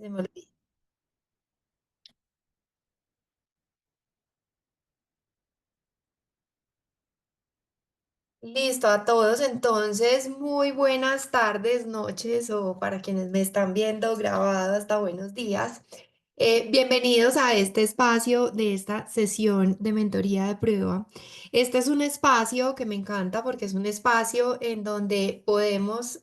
Se me olvidó. Listo a todos, entonces, muy buenas tardes, noches o para quienes me están viendo grabado, hasta buenos días. Bienvenidos a este espacio de esta sesión de mentoría de prueba. Este es un espacio que me encanta porque es un espacio en donde podemos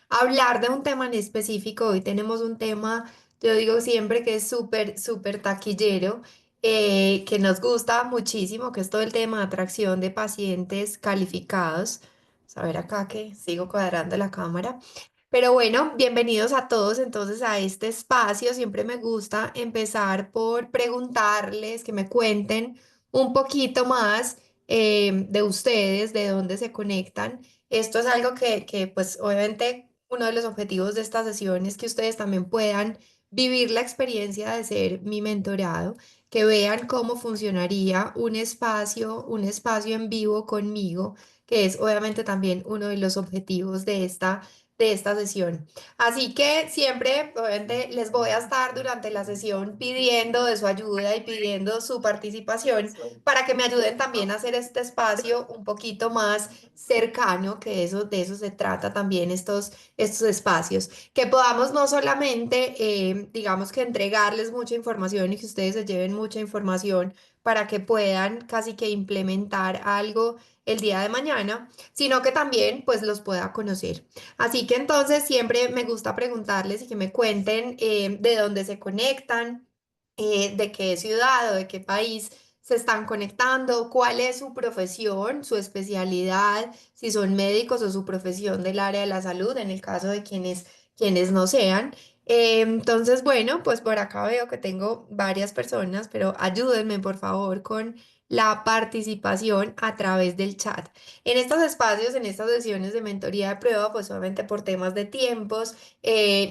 hablar de un tema en específico. Hoy tenemos un tema, yo digo siempre que es súper, súper taquillero, que nos gusta muchísimo, que es todo el tema de atracción de pacientes calificados. Vamos a ver acá que sigo cuadrando la cámara. Pero bueno, bienvenidos a todos entonces a este espacio. Siempre me gusta empezar por preguntarles que me cuenten un poquito más de ustedes, de dónde se conectan. Esto es algo que, pues obviamente uno de los objetivos de esta sesión es que ustedes también puedan vivir la experiencia de ser mi mentorado, que vean cómo funcionaría un espacio en vivo conmigo, que es obviamente también uno de los objetivos de esta sesión. Así que siempre, obviamente, les voy a estar durante la sesión pidiendo de su ayuda y pidiendo su participación para que me ayuden también a hacer este espacio un poquito más cercano, que eso, de eso se trata también estos espacios, que podamos no solamente, digamos que entregarles mucha información y que ustedes se lleven mucha información para que puedan casi que implementar algo el día de mañana, sino que también pues los pueda conocer. Así que entonces siempre me gusta preguntarles y que me cuenten de dónde se conectan, de qué ciudad o de qué país se están conectando, cuál es su profesión, su especialidad, si son médicos o su profesión del área de la salud, en el caso de quienes no sean. Entonces, bueno, pues por acá veo que tengo varias personas, pero ayúdenme por favor con la participación a través del chat. En estos espacios, en estas sesiones de mentoría de prueba, pues obviamente por temas de tiempos,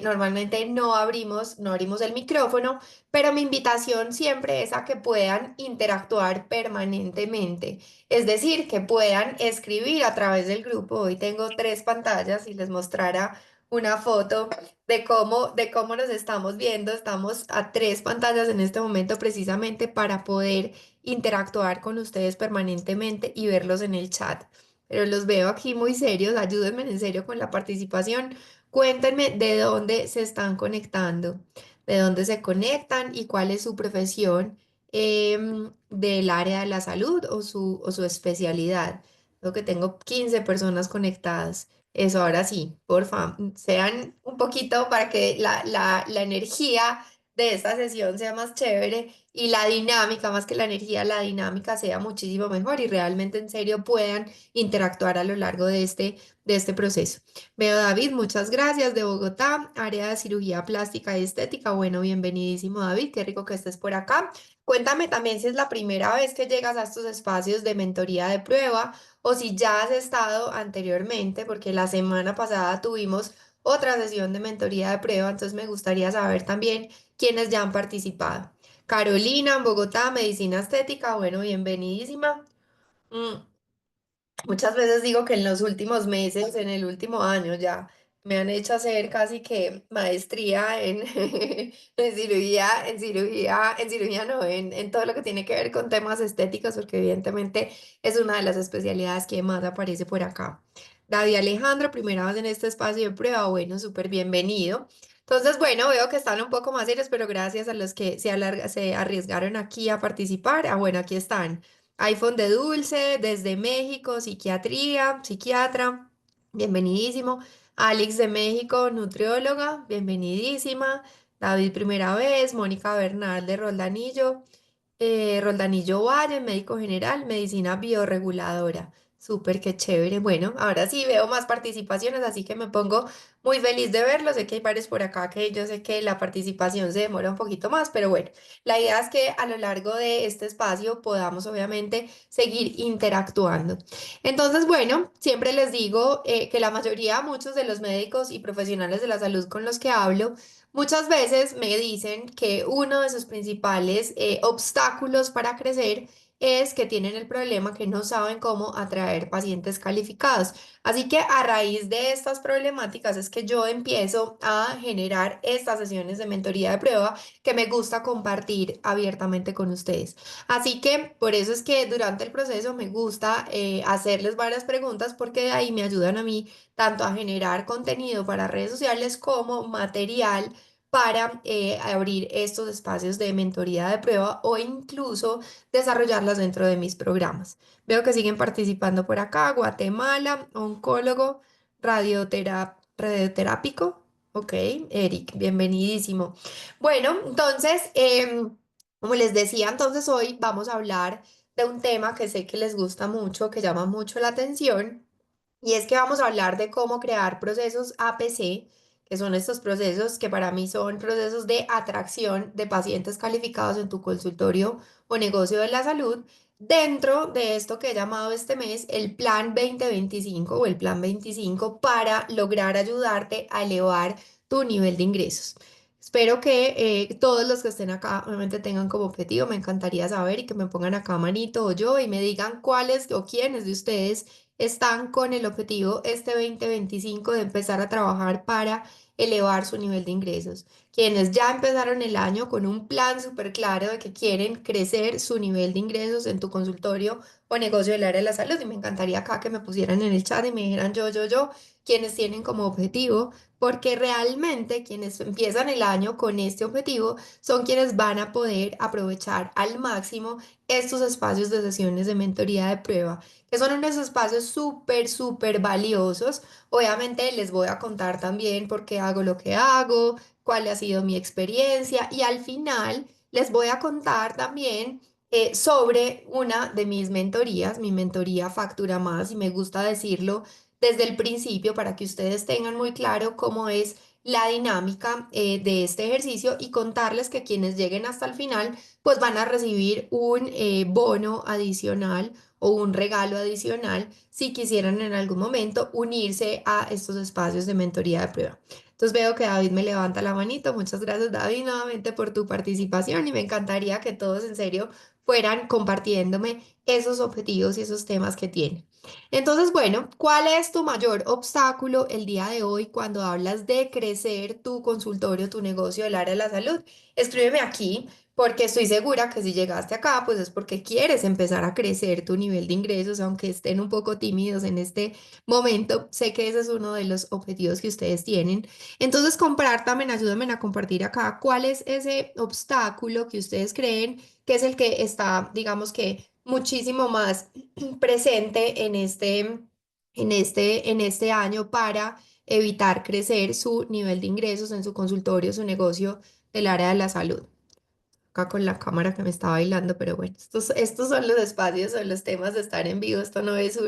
normalmente no abrimos el micrófono, pero mi invitación siempre es a que puedan interactuar permanentemente, es decir, que puedan escribir a través del grupo. Hoy tengo tres pantallas y les mostrara una foto de cómo nos estamos viendo. Estamos a tres pantallas en este momento precisamente para poder interactuar con ustedes permanentemente y verlos en el chat. Pero los veo aquí muy serios, ayúdenme en serio con la participación. Cuéntenme de dónde se están conectando, de dónde se conectan y cuál es su profesión del área de la salud o su especialidad. Creo que tengo 15 personas conectadas. Eso, ahora sí, porfa, sean un poquito para que la energía de esta sesión sea más chévere y la dinámica, más que la energía, la dinámica sea muchísimo mejor y realmente en serio puedan interactuar a lo largo de este proceso. Veo David, muchas gracias, de Bogotá, área de cirugía plástica y estética. Bueno, bienvenidísimo David, qué rico que estés por acá. Cuéntame también si es la primera vez que llegas a estos espacios de mentoría de prueba o si ya has estado anteriormente, porque la semana pasada tuvimos otra sesión de mentoría de prueba, entonces me gustaría saber también quiénes ya han participado. Carolina, en Bogotá, medicina estética, bueno, bienvenidísima. Mm, Muchas veces digo que en los últimos meses, en el último año ya, me han hecho hacer casi que maestría en, en cirugía no, en todo lo que tiene que ver con temas estéticos, porque evidentemente es una de las especialidades que más aparece por acá. David Alejandro, primera vez en este espacio de prueba, bueno, súper bienvenido. Entonces, bueno, veo que están un poco más serios, pero gracias a los que se arriesgaron aquí a participar. Ah, bueno, aquí están iPhone de Dulce, desde México, psiquiatría, psiquiatra, bienvenidísimo. Alex de México, nutrióloga, bienvenidísima. David, primera vez. Mónica Bernal de Roldanillo. Roldanillo Valle, médico general, medicina bioreguladora. Súper, qué chévere. Bueno, ahora sí veo más participaciones, así que me pongo muy feliz de verlo. Sé que hay varios por acá que yo sé que la participación se demora un poquito más, pero bueno, la idea es que a lo largo de este espacio podamos obviamente seguir interactuando. Entonces, bueno, siempre les digo que la mayoría, muchos de los médicos y profesionales de la salud con los que hablo, muchas veces me dicen que uno de sus principales obstáculos para crecer es que tienen el problema que no saben cómo atraer pacientes calificados. Así que a raíz de estas problemáticas es que yo empiezo a generar estas sesiones de mentoría de prueba que me gusta compartir abiertamente con ustedes. Así que por eso es que durante el proceso me gusta hacerles varias preguntas porque de ahí me ayudan a mí tanto a generar contenido para redes sociales como material para abrir estos espacios de mentoría de prueba o incluso desarrollarlas dentro de mis programas. Veo que siguen participando por acá, Guatemala, oncólogo, radioterápico. Ok, Eric, bienvenidísimo. Bueno, entonces, como les decía, entonces hoy vamos a hablar de un tema que sé que les gusta mucho, que llama mucho la atención, y es que vamos a hablar de cómo crear procesos APC, que son estos procesos que para mí son procesos de atracción de pacientes calificados en tu consultorio o negocio de la salud, dentro de esto que he llamado este mes el Plan 2025 o el Plan 25 para lograr ayudarte a elevar tu nivel de ingresos. Espero que todos los que estén acá obviamente tengan como objetivo, me encantaría saber y que me pongan acá manito o yo y me digan cuáles o quiénes de ustedes están con el objetivo este 2025 de empezar a trabajar para elevar su nivel de ingresos. Quienes ya empezaron el año con un plan súper claro de que quieren crecer su nivel de ingresos en tu consultorio o negocio del área de la salud. Y me encantaría acá que me pusieran en el chat y me dijeran yo, quienes tienen como objetivo, porque realmente quienes empiezan el año con este objetivo son quienes van a poder aprovechar al máximo estos espacios de sesiones de mentoría de prueba que son unos espacios súper valiosos. Obviamente les voy a contar también por qué hago lo que hago, cuál ha sido mi experiencia y al final les voy a contar también sobre una de mis mentorías, mi mentoría Factura Más, y me gusta decirlo desde el principio para que ustedes tengan muy claro cómo es la dinámica de este ejercicio y contarles que quienes lleguen hasta el final pues van a recibir un bono adicional o un regalo adicional si quisieran en algún momento unirse a estos espacios de mentoría de prueba. Entonces veo que David me levanta la manito. Muchas gracias, David, nuevamente por tu participación y me encantaría que todos en serio fueran compartiéndome esos objetivos y esos temas que tienen. Entonces, bueno, ¿cuál es tu mayor obstáculo el día de hoy cuando hablas de crecer tu consultorio, tu negocio del área de la salud? Escríbeme aquí porque estoy segura que si llegaste acá, pues es porque quieres empezar a crecer tu nivel de ingresos, aunque estén un poco tímidos en este momento. Sé que ese es uno de los objetivos que ustedes tienen. Entonces, compártanme, ayúdenme a compartir acá cuál es ese obstáculo que ustedes creen que es el que está, digamos que, muchísimo más presente en este año para evitar crecer su nivel de ingresos en su consultorio, su negocio del área de la salud acá con la cámara que me está bailando, pero bueno, estos son los espacios, son los temas de estar en vivo. Esto no es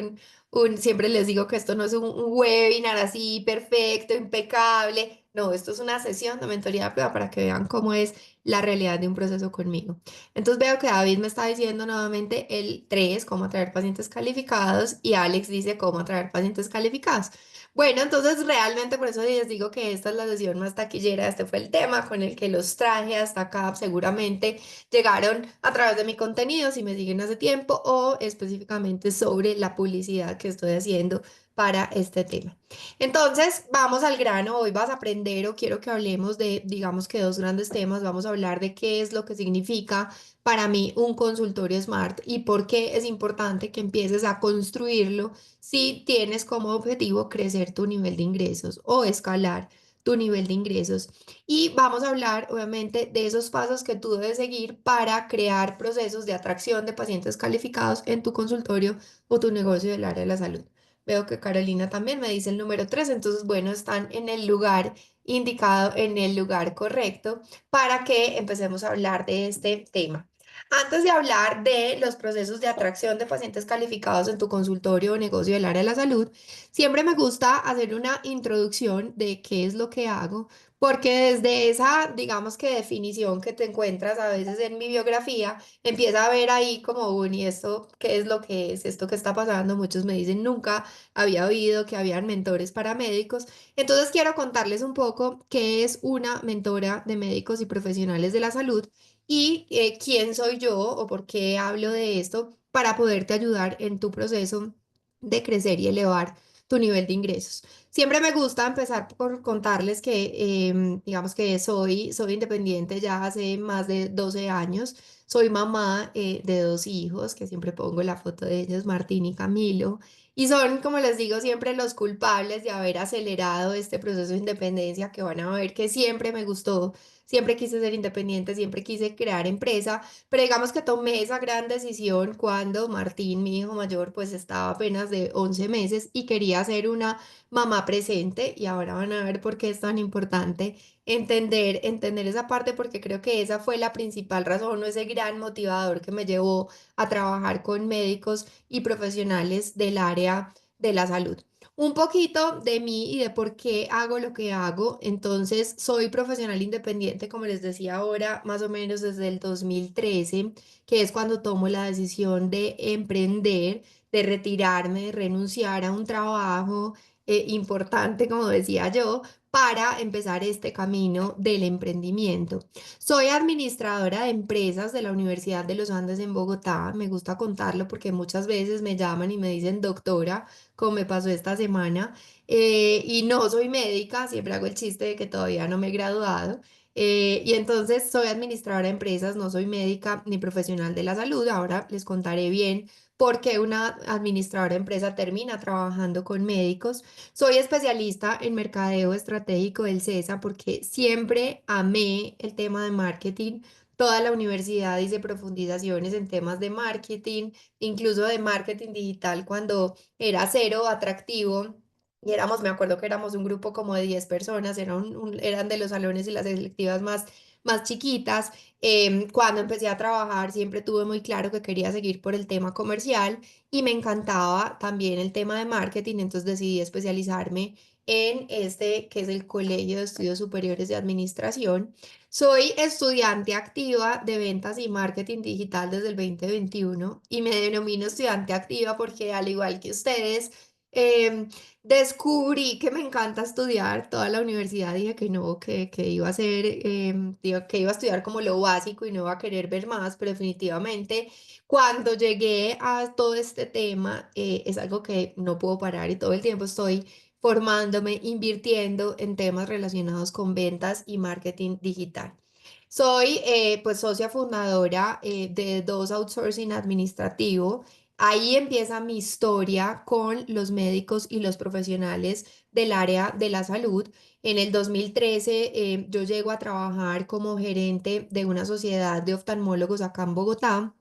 siempre les digo que esto no es un webinar así perfecto, impecable. No, esto es una sesión de mentoría de prueba para que vean cómo es la realidad de un proceso conmigo. Entonces veo que David me está diciendo nuevamente el 3 cómo atraer pacientes calificados, y Alex dice cómo atraer pacientes calificados. Bueno, entonces realmente por eso les digo que esta es la sesión más taquillera. Este fue el tema con el que los traje hasta acá. Seguramente llegaron a través de mi contenido, si me siguen hace tiempo, o específicamente sobre la publicidad que estoy haciendo para este tema. Entonces, vamos al grano. Hoy vas a aprender o quiero que hablemos de, digamos que dos grandes temas. Vamos a hablar de qué es lo que significa para mí un consultorio Smart y por qué es importante que empieces a construirlo si tienes como objetivo crecer tu nivel de ingresos o escalar tu nivel de ingresos. Y vamos a hablar, obviamente, de esos pasos que tú debes seguir para crear procesos de atracción de pacientes calificados en tu consultorio o tu negocio del área de la salud. Veo que Carolina también me dice el número 3, entonces, bueno, están en el lugar indicado, en el lugar correcto, para que empecemos a hablar de este tema. Antes de hablar de los procesos de atracción de pacientes calificados en tu consultorio o negocio del área de la salud, siempre me gusta hacer una introducción de qué es lo que hago, Porque desde esa, digamos que definición que te encuentras a veces en mi biografía, empieza a ver ahí como, bueno, ¿y esto qué es lo que es? ¿Esto que está pasando? Muchos me dicen, nunca había oído que habían mentores para médicos. Entonces quiero contarles un poco qué es una mentora de médicos y profesionales de la salud y quién soy yo o por qué hablo de esto para poderte ayudar en tu proceso de crecer y elevar tu nivel de ingresos. Siempre me gusta empezar por contarles que, digamos que soy independiente ya hace más de 12 años. Soy mamá de dos hijos, que siempre pongo la foto de ellos, Martín y Camilo. Y son, como les digo, siempre los culpables de haber acelerado este proceso de independencia, que van a ver que siempre me gustó, siempre quise ser independiente, siempre quise crear empresa, pero digamos que tomé esa gran decisión cuando Martín, mi hijo mayor, pues estaba apenas de 11 meses y quería ser una mamá presente y ahora van a ver por qué es tan importante entender esa parte porque creo que esa fue la principal razón o ese gran motivador que me llevó a trabajar con médicos y profesionales del área de la salud. Un poquito de mí y de por qué hago lo que hago. Entonces, soy profesional independiente, como les decía ahora, más o menos desde el 2013, que es cuando tomo la decisión de emprender, de retirarme, de renunciar a un trabajo importante, como decía yo, para empezar este camino del emprendimiento. Soy administradora de empresas de la Universidad de los Andes en Bogotá. Me gusta contarlo porque muchas veces me llaman y me dicen doctora, como me pasó esta semana. Y no soy médica, siempre hago el chiste de que todavía no me he graduado. Y entonces soy administradora de empresas, no soy médica ni profesional de la salud. Ahora les contaré bien por qué una administradora de empresa termina trabajando con médicos. Soy especialista en mercadeo estratégico del CESA porque siempre amé el tema de marketing. Toda la universidad hice profundizaciones en temas de marketing, incluso de marketing digital cuando era cero atractivo. Y éramos, me acuerdo que éramos un grupo como de 10 personas, eran de los salones y las selectivas más chiquitas. Cuando empecé a trabajar siempre tuve muy claro que quería seguir por el tema comercial y me encantaba también el tema de marketing, entonces decidí especializarme en este que es el Colegio de Estudios Superiores de Administración. Soy estudiante activa de ventas y marketing digital desde el 2021 y me denomino estudiante activa porque al igual que ustedes, em, descubrí que me encanta estudiar. Toda la universidad dije que no, que iba a ser, digo, que iba a estudiar como lo básico y no iba a querer ver más, pero definitivamente cuando llegué a todo este tema, es algo que no puedo parar y todo el tiempo estoy formándome, invirtiendo en temas relacionados con ventas y marketing digital. Soy pues socia fundadora de dos outsourcing administrativo. Ahí empieza mi historia con los médicos y los profesionales del área de la salud. En el 2013 yo llego a trabajar como gerente de una sociedad de oftalmólogos acá en Bogotá.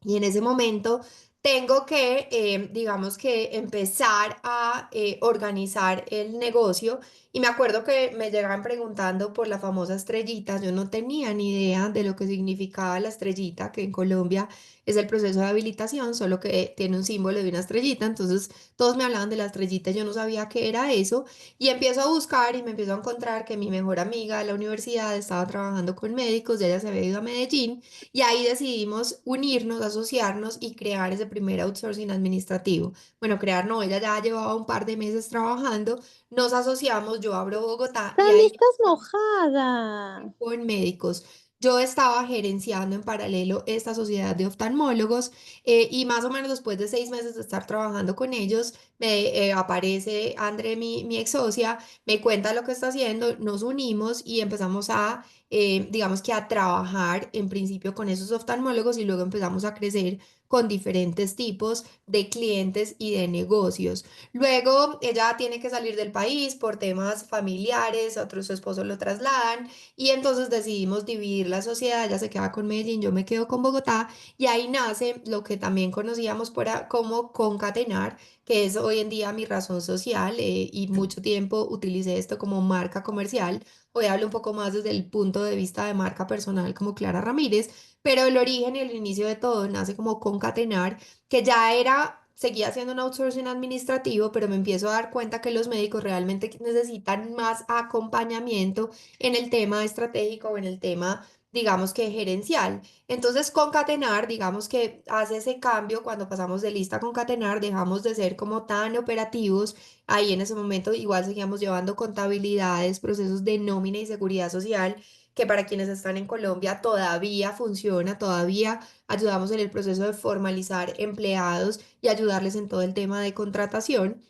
Y en ese momento tengo que, digamos que, empezar a organizar el negocio. Y me acuerdo que me llegaban preguntando por la famosa estrellita. Yo no tenía ni idea de lo que significaba la estrellita, que en Colombia es el proceso de habilitación, solo que tiene un símbolo de una estrellita. Entonces todos me hablaban de la estrellita, yo no sabía qué era eso. Y empiezo a buscar y me empiezo a encontrar que mi mejor amiga de la universidad estaba trabajando con médicos, ella se había ido a Medellín. Y ahí decidimos unirnos, asociarnos y crear ese primer outsourcing administrativo. Bueno, crear no, ella ya llevaba un par de meses trabajando, nos asociamos, yo abro Bogotá y Dani, ahí estás mojada. con médicos. Yo estaba gerenciando en paralelo esta sociedad de oftalmólogos y más o menos después de 6 meses de estar trabajando con ellos, me aparece André, mi ex socia, me cuenta lo que está haciendo, nos unimos y empezamos a, digamos que a trabajar en principio con esos oftalmólogos y luego empezamos a crecer con diferentes tipos de clientes y de negocios. Luego ella tiene que salir del país por temas familiares, otros su esposo lo trasladan y entonces decidimos dividir la sociedad, ella se queda con Medellín, yo me quedo con Bogotá y ahí nace lo que también conocíamos como concatenar, que es hoy en día mi razón social y mucho tiempo utilicé esto como marca comercial. Hoy hablo un poco más desde el punto de vista de marca personal como Clara Ramírez, pero el origen y el inicio de todo nace como concatenar, que ya era seguía haciendo un outsourcing administrativo, pero me empiezo a dar cuenta que los médicos realmente necesitan más acompañamiento en el tema estratégico o en el tema, digamos que gerencial. Entonces, concatenar, digamos que hace ese cambio cuando pasamos de lista a concatenar, dejamos de ser como tan operativos. Ahí en ese momento igual seguíamos llevando contabilidades, procesos de nómina y seguridad social, que para quienes están en Colombia todavía funciona, todavía ayudamos en el proceso de formalizar empleados y ayudarles en todo el tema de contratación.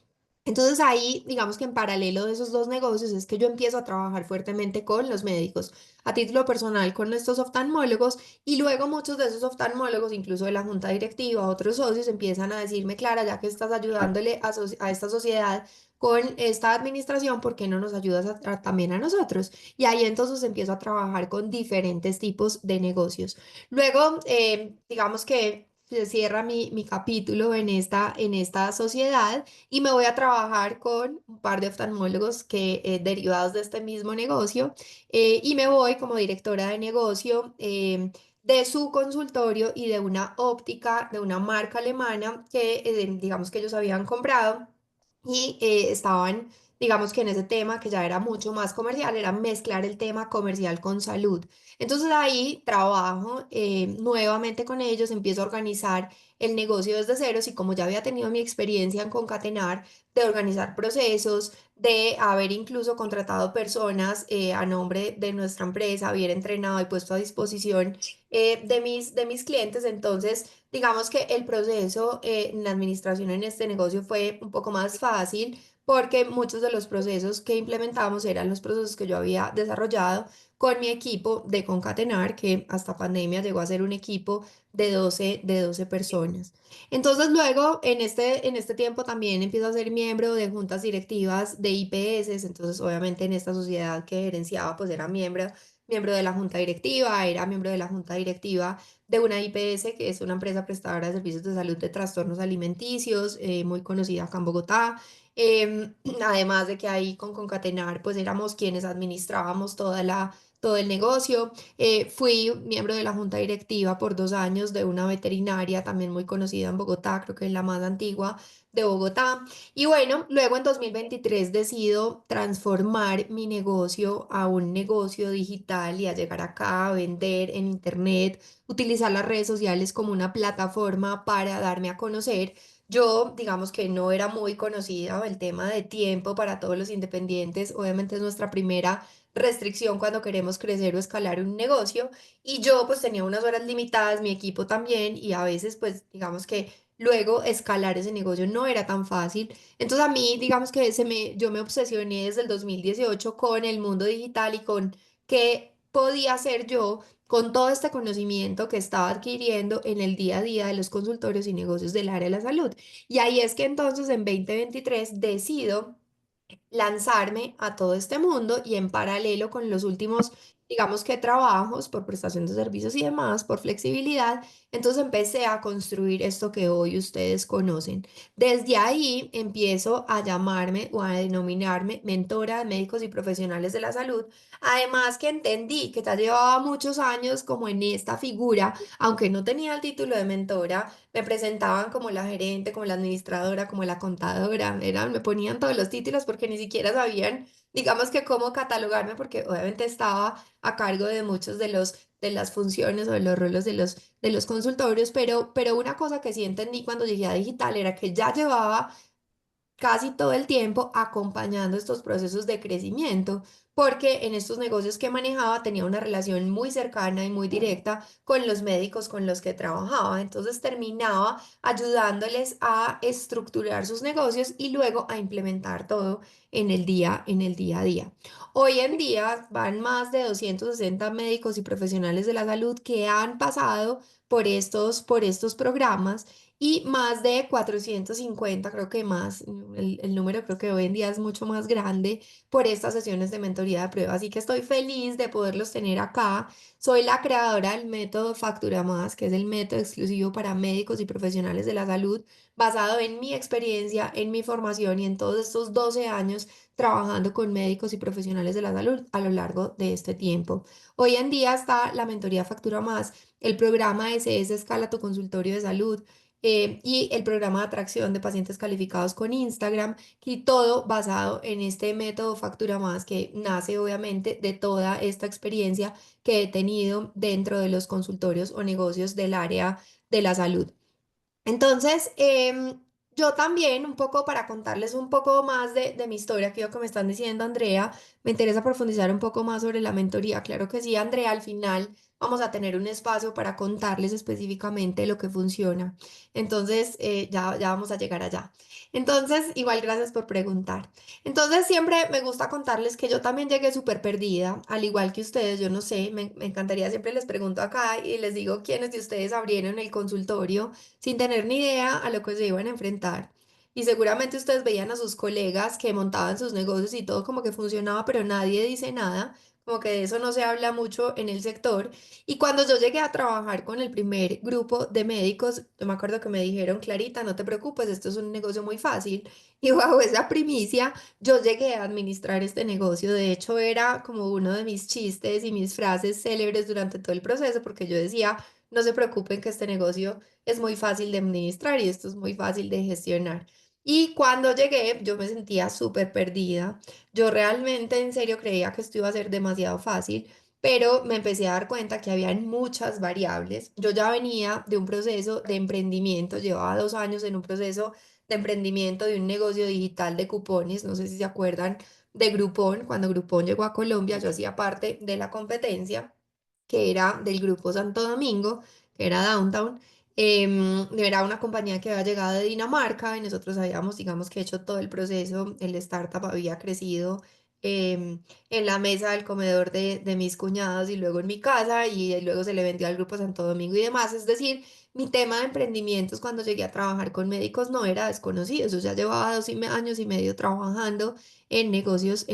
Entonces ahí, digamos que en paralelo de esos dos negocios es que yo empiezo a trabajar fuertemente con los médicos, a título personal con estos oftalmólogos, y luego muchos de esos oftalmólogos, incluso de la junta directiva, otros socios, empiezan a decirme: Clara, ya que estás ayudándole a esta sociedad con esta administración, ¿por qué no nos ayudas también a nosotros? Y ahí entonces empiezo a trabajar con diferentes tipos de negocios. Luego, digamos que se cierra mi capítulo en esta sociedad y me voy a trabajar con un par de oftalmólogos que, derivados de este mismo negocio, y me voy como directora de negocio, de su consultorio y de una óptica de una marca alemana que, digamos que ellos habían comprado y, estaban, digamos que en ese tema que ya era mucho más comercial, era mezclar el tema comercial con salud. Entonces ahí trabajo, nuevamente con ellos, empiezo a organizar el negocio desde ceros, y como ya había tenido mi experiencia en concatenar, de organizar procesos, de haber incluso contratado personas, a nombre de nuestra empresa, haber entrenado y puesto a disposición, de mis clientes. Entonces, digamos que el proceso, en la administración en este negocio fue un poco más fácil, porque muchos de los procesos que implementamos eran los procesos que yo había desarrollado con mi equipo de concatenar, que hasta pandemia llegó a ser un equipo de 12 personas. Entonces luego, en este tiempo también empiezo a ser miembro de juntas directivas de IPS. Entonces obviamente en esta sociedad que gerenciaba, pues era miembro de la junta directiva, era miembro de la junta directiva de una IPS, que es una empresa prestadora de servicios de salud de trastornos alimenticios, muy conocida acá en Bogotá. Además de que ahí con Concatenar, pues éramos quienes administrábamos todo el negocio. Fui miembro de la junta directiva por 2 años de una veterinaria también muy conocida en Bogotá, creo que es la más antigua de Bogotá. Y bueno, luego en 2023 decido transformar mi negocio a un negocio digital y a llegar acá a vender en internet, utilizar las redes sociales como una plataforma para darme a conocer. Yo, digamos que no era muy conocida, el tema de tiempo para todos los independientes, obviamente es nuestra primera restricción cuando queremos crecer o escalar un negocio, y yo pues tenía unas horas limitadas, mi equipo también, y a veces pues digamos que luego escalar ese negocio no era tan fácil. Entonces a mí, digamos que yo me obsesioné desde el 2018 con el mundo digital y con qué podía hacer yo con todo este conocimiento que estaba adquiriendo en el día a día de los consultorios y negocios del área de la salud. Y ahí es que entonces en 2023 decido lanzarme a todo este mundo, y en paralelo con los últimos, digamos que trabajos por prestación de servicios y demás, por flexibilidad, entonces empecé a construir esto que hoy ustedes conocen. Desde ahí empiezo a llamarme o a denominarme mentora de médicos y profesionales de la salud. Además que entendí que ya llevaba muchos años como en esta figura, aunque no tenía el título de mentora, me presentaban como la gerente, como la administradora, como la contadora, me ponían todos los títulos porque ni siquiera sabían, digamos que cómo catalogarme, porque obviamente estaba a cargo de muchos de las funciones o de los roles de los consultorios, pero una cosa que sí entendí cuando llegué a digital era que ya llevaba casi todo el tiempo acompañando estos procesos de crecimiento, porque en estos negocios que manejaba tenía una relación muy cercana y muy directa con los médicos con los que trabajaba. Entonces terminaba ayudándoles a estructurar sus negocios y luego a implementar todo en el día a día. Hoy en día van más de 260 médicos y profesionales de la salud que han pasado por estos programas, y más de 450, creo que más, el número creo que hoy en día es mucho más grande, por estas sesiones de mentoría de prueba. Así que estoy feliz de poderlos tener acá. Soy la creadora del método Factura Más, que es el método exclusivo para médicos y profesionales de la salud, basado en mi experiencia, en mi formación y en todos estos 12 años trabajando con médicos y profesionales de la salud a lo largo de este tiempo. Hoy en día está la mentoría Factura Más, el programa SS Escala tu consultorio de salud, y el programa de atracción de pacientes calificados con Instagram, y todo basado en este método Factura Más que nace obviamente de toda esta experiencia que he tenido dentro de los consultorios o negocios del área de la salud. Entonces, yo también, un poco para contarles un poco más de mi historia, que yo que me están diciendo, Andrea, me interesa profundizar un poco más sobre la mentoría. Claro que sí, Andrea, al final vamos a tener un espacio para contarles específicamente lo que funciona. Entonces, ya vamos a llegar allá. Entonces, igual gracias por preguntar. Entonces, siempre me gusta contarles que yo también llegué súper perdida, al igual que ustedes, yo no sé, me encantaría, siempre les pregunto acá y les digo quiénes de ustedes abrieron el consultorio sin tener ni idea a lo que se iban a enfrentar. Y seguramente ustedes veían a sus colegas que montaban sus negocios y todo como que funcionaba, pero nadie dice nada, como que de eso no se habla mucho en el sector. Y cuando yo llegué a trabajar con el primer grupo de médicos, yo me acuerdo que me dijeron, Clarita, no te preocupes, esto es un negocio muy fácil. Y bajo esa primicia, yo llegué a administrar este negocio. De hecho, era como uno de mis chistes y mis frases célebres durante todo el proceso, porque yo decía, no se preocupen que este negocio es muy fácil de administrar y esto es muy fácil de gestionar. Y cuando llegué, yo me sentía súper perdida. Yo realmente en serio creía que esto iba a ser demasiado fácil, pero me empecé a dar cuenta que había muchas variables. Yo ya venía de un proceso de emprendimiento, llevaba 2 años en un proceso de emprendimiento de un negocio digital de cupones. No sé si se acuerdan de Groupon. Cuando Groupon llegó a Colombia, yo hacía parte de la competencia que era del grupo Santo Domingo, que era Downtown. Era una compañía que había llegado de Dinamarca y nosotros habíamos, digamos, que hecho todo el proceso. El startup había crecido en la mesa del comedor de mis cuñados y luego en mi casa, y luego se le vendió al grupo Santo Domingo y demás. Es decir, mi tema de emprendimientos cuando llegué a trabajar con médicos no era desconocido. Yo ya llevaba 2 años y medio trabajando en negocios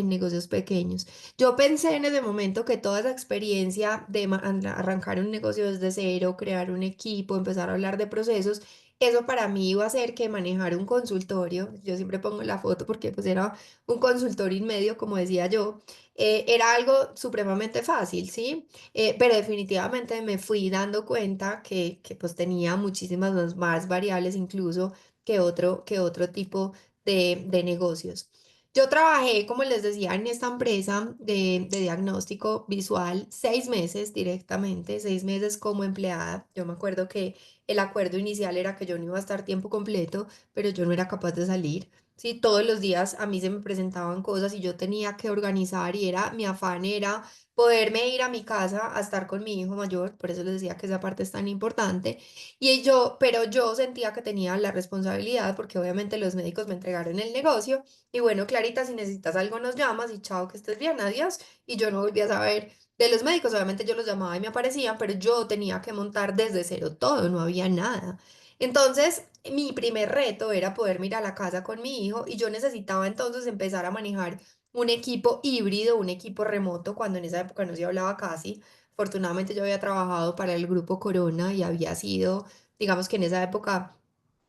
pequeños. Yo pensé en ese momento que toda esa experiencia de arrancar un negocio desde cero, crear un equipo, empezar a hablar de procesos, eso para mí iba a ser que manejar un consultorio. Yo siempre pongo la foto porque pues era un consultorio y medio, como decía yo. Era algo supremamente fácil, ¿sí? Pero definitivamente me fui dando cuenta que pues tenía muchísimas más variables incluso que otro tipo de negocios. Yo trabajé, como les decía, en esta empresa de diagnóstico visual 6 meses directamente, 6 meses como empleada. Yo me acuerdo que el acuerdo inicial era que yo no iba a estar tiempo completo, pero yo no era capaz de salir. Sí, todos los días a mí se me presentaban cosas y yo tenía que organizar, y mi afán era poderme ir a mi casa a estar con mi hijo mayor. Por eso les decía que esa parte es tan importante. Pero yo sentía que tenía la responsabilidad porque obviamente los médicos me entregaron el negocio y bueno, Clarita, si necesitas algo nos llamas y chao, que estés bien, adiós. Y yo no volví a saber de los médicos. Obviamente yo los llamaba y me aparecían, pero yo tenía que montar desde cero todo, no había nada. Entonces, mi primer reto era poder ir a la casa con mi hijo, y yo necesitaba entonces empezar a manejar un equipo híbrido, un equipo remoto, cuando en esa época no se hablaba casi. Afortunadamente yo había trabajado para el grupo Corona y había sido, digamos que en esa época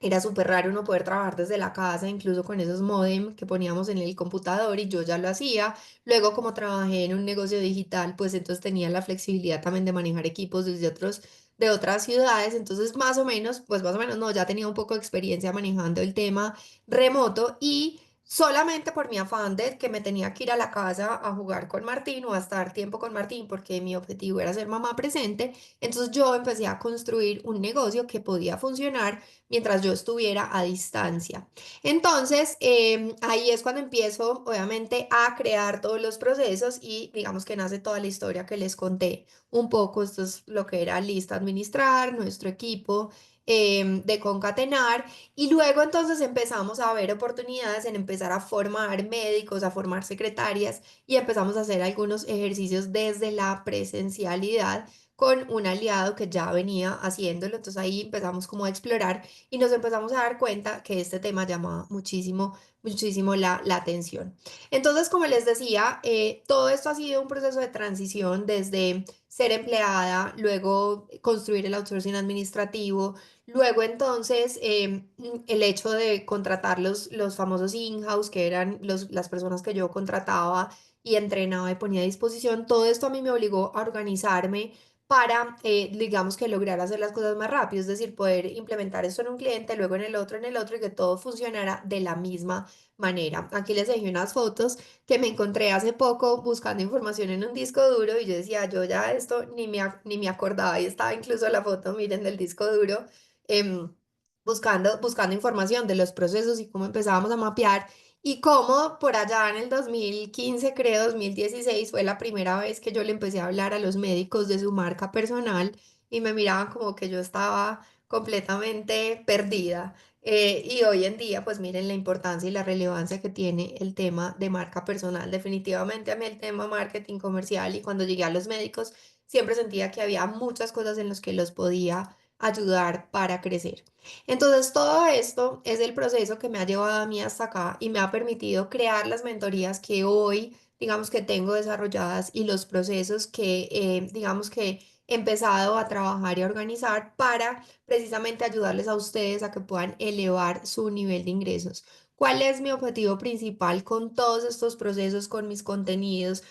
era súper raro uno poder trabajar desde la casa, incluso con esos modem que poníamos en el computador, y yo ya lo hacía. Luego, como trabajé en un negocio digital, pues entonces tenía la flexibilidad también de manejar equipos de otras ciudades. Entonces, más o menos, no, ya tenía un poco de experiencia manejando el tema remoto, y solamente por mi afán de que me tenía que ir a la casa a jugar con Martín o a estar tiempo con Martín, porque mi objetivo era ser mamá presente. Entonces yo empecé a construir un negocio que podía funcionar mientras yo estuviera a distancia. Entonces, ahí es cuando empiezo, obviamente, a crear todos los procesos, y digamos que nace toda la historia que les conté un poco. Esto es lo que era lista administrar, nuestro equipo de concatenar, y luego entonces empezamos a ver oportunidades en empezar a formar médicos, a formar secretarias, y empezamos a hacer algunos ejercicios desde la presencialidad con un aliado que ya venía haciéndolo. Entonces ahí empezamos como a explorar y nos empezamos a dar cuenta que este tema llamaba muchísimo, muchísimo la atención. Entonces, como les decía, todo esto ha sido un proceso de transición desde ser empleada, luego construir el outsourcing administrativo, luego entonces el hecho de contratar los famosos in-house, que eran las personas que yo contrataba y entrenaba y ponía a disposición. Todo esto a mí me obligó a organizarme para, digamos que lograr hacer las cosas más rápido, es decir, poder implementar esto en un cliente, luego en el otro y que todo funcionara de la misma manera. Aquí les dejé unas fotos que me encontré hace poco buscando información en un disco duro y yo decía, yo ya esto ni me acordaba y estaba incluso la foto, miren, del disco duro, em, buscando información de los procesos y cómo empezábamos a mapear y cómo por allá en el 2015, creo, 2016, fue la primera vez que yo le empecé a hablar a los médicos de su marca personal y me miraban como que yo estaba completamente perdida. Y hoy en día, pues miren la importancia y la relevancia que tiene el tema de marca personal. Definitivamente a mí el tema marketing comercial y cuando llegué a los médicos, siempre sentía que había muchas cosas en las que los podía ayudar para crecer. Entonces, todo esto es el proceso que me ha llevado a mí hasta acá y me ha permitido crear las mentorías que hoy, digamos que tengo desarrolladas y los procesos que, digamos que he empezado a trabajar y a organizar para precisamente ayudarles a ustedes a que puedan elevar su nivel de ingresos. ¿Cuál es mi objetivo principal con todos estos procesos, con mis contenidos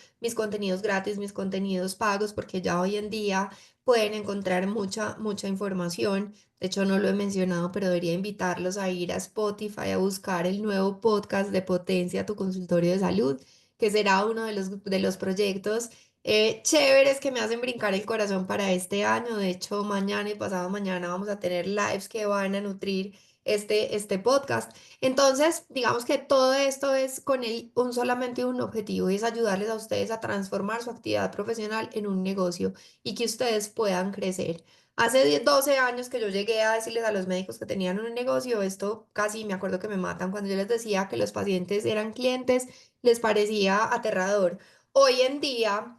gratis, mis contenidos pagos? Porque ya hoy en día pueden encontrar mucha información. De hecho, no lo he mencionado, pero debería invitarlos a ir a Spotify a buscar el nuevo podcast de Potencia tu consultorio de salud, que será uno de los proyectos chéveres que me hacen brincar el corazón para este año. De hecho, mañana y pasado mañana vamos a tener lives que van a nutrir este podcast. Entonces, digamos que todo esto es con solamente un objetivo y es ayudarles a ustedes a transformar su actividad profesional en un negocio y que ustedes puedan crecer. Hace 10, 12 años que yo llegué a decirles a los médicos que tenían un negocio, esto casi me acuerdo que me matan cuando yo les decía que los pacientes eran clientes, les parecía aterrador. Hoy en día,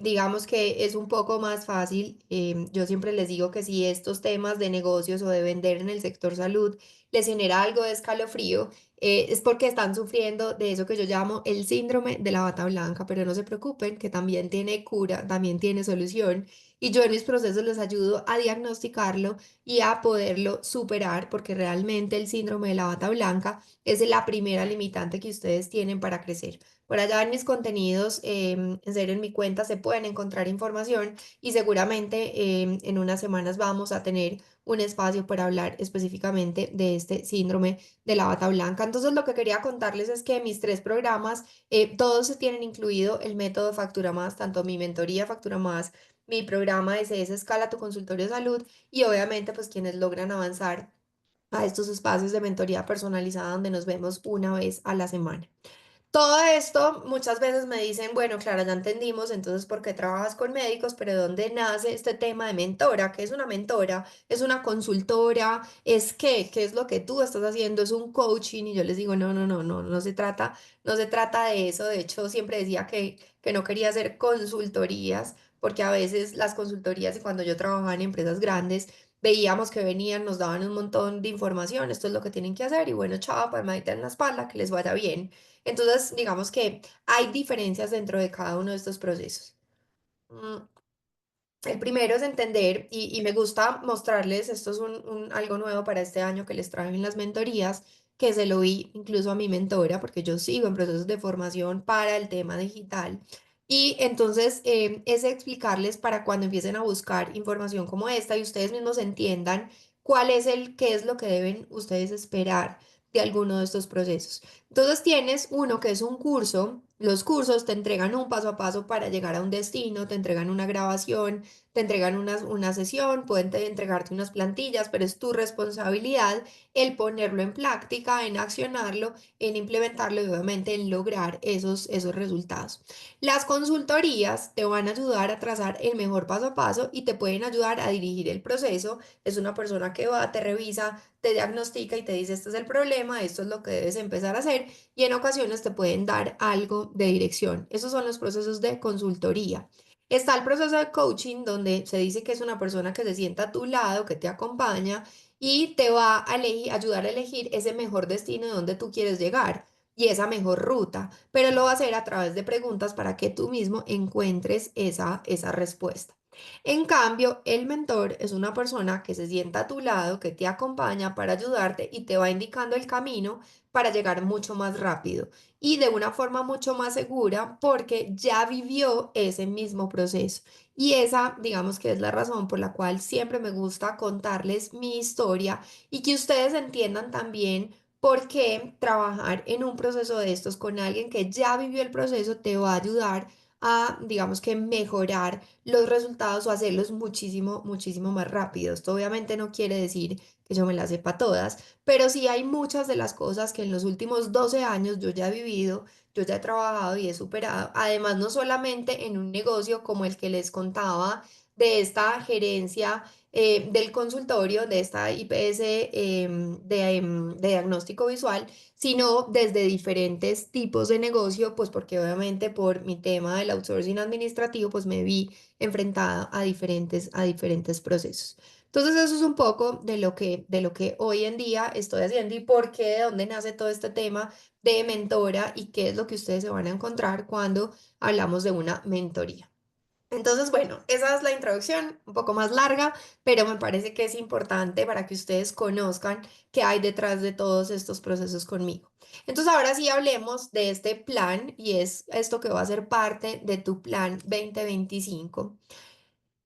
digamos que es un poco más fácil. Yo siempre les digo que si estos temas de negocios o de vender en el sector salud les genera algo de escalofrío, es porque están sufriendo de eso que yo llamo el síndrome de la bata blanca, pero no se preocupen, que también tiene cura, también tiene solución. Y yo en mis procesos les ayudo a diagnosticarlo y a poderlo superar, porque realmente el síndrome de la bata blanca es la primera limitante que ustedes tienen para crecer. Por allá en mis contenidos, en serio, en mi cuenta se pueden encontrar información y seguramente en unas semanas vamos a tener un espacio para hablar específicamente de este síndrome de la bata blanca. Entonces, lo que quería contarles es que mis tres programas, todos se tienen incluido el método Factura Más, tanto mi mentoría Factura Más, mi programa de CS Escala tu consultorio de salud y obviamente pues quienes logran avanzar a estos espacios de mentoría personalizada donde nos vemos una vez a la semana. Todo esto muchas veces me dicen, bueno, Clara, ya entendimos, entonces, ¿por qué trabajas con médicos? Pero ¿de dónde nace este tema de mentora? ¿Qué es una mentora? ¿Es una consultora? ¿Es qué? ¿Qué es lo que tú estás haciendo? ¿Es un coaching? Y yo les digo, no se trata de eso. De hecho, siempre decía que no quería hacer consultorías, porque a veces las consultorías, y cuando yo trabajaba en empresas grandes, veíamos que venían, nos daban un montón de información, esto es lo que tienen que hacer, y bueno, chao, palmadita en la espalda, que les vaya bien. Entonces, digamos que hay diferencias dentro de cada uno de estos procesos. Mm, el primero es entender, y me gusta mostrarles, esto es algo nuevo para este año que les traje en las mentorías, que se lo vi incluso a mi mentora, porque yo sigo en procesos de formación para el tema digital. Y entonces es explicarles para cuando empiecen a buscar información como esta y ustedes mismos entiendan qué es lo que deben ustedes esperar de alguno de estos procesos. Entonces tienes uno que es un curso. Los cursos te entregan un paso a paso para llegar a un destino, te entregan una grabación, te entregan una sesión, pueden entregarte unas plantillas, pero es tu responsabilidad el ponerlo en práctica, en accionarlo, en implementarlo y obviamente en lograr esos resultados. Las consultorías te van a ayudar a trazar el mejor paso a paso y te pueden ayudar a dirigir el proceso. Es una persona que va, te revisa, te diagnostica y te dice, este es el problema, esto es lo que debes empezar a hacer y en ocasiones te pueden dar algo de dirección. Esos son los procesos de consultoría. Está el proceso de coaching, donde se dice que es una persona que se sienta a tu lado, que te acompaña y te va a ayudar a elegir ese mejor destino de donde tú quieres llegar y esa mejor ruta, pero lo va a hacer a través de preguntas para que tú mismo encuentres esa respuesta. En cambio, el mentor es una persona que se sienta a tu lado, que te acompaña para ayudarte y te va indicando el camino para llegar mucho más rápido y de una forma mucho más segura porque ya vivió ese mismo proceso Y esa, digamos que es la razón por la cual siempre me gusta contarles mi historia y que ustedes entiendan también por qué trabajar en un proceso de estos con alguien que ya vivió el proceso te va a ayudar a, digamos que, mejorar los resultados o hacerlos muchísimo, muchísimo más rápido. Esto obviamente no quiere decir que yo me las sepa todas, pero sí hay muchas de las cosas que en los últimos 12 años yo ya he vivido, yo ya he trabajado y he superado. Además, no solamente en un negocio como el que les contaba de esta gerencia del consultorio, de esta IPS de diagnóstico visual, sino desde diferentes tipos de negocio, pues porque obviamente por mi tema del outsourcing administrativo, pues me vi enfrentada a diferentes procesos. Entonces eso es un poco de lo que hoy en día estoy haciendo y por qué, de dónde nace todo este tema de mentora y qué es lo que ustedes se van a encontrar cuando hablamos de una mentoría. Entonces, bueno, esa es la introducción, un poco más larga, pero me parece que es importante para que ustedes conozcan qué hay detrás de todos estos procesos conmigo. Entonces, ahora sí hablemos de este plan y es esto que va a ser parte de tu plan 2025.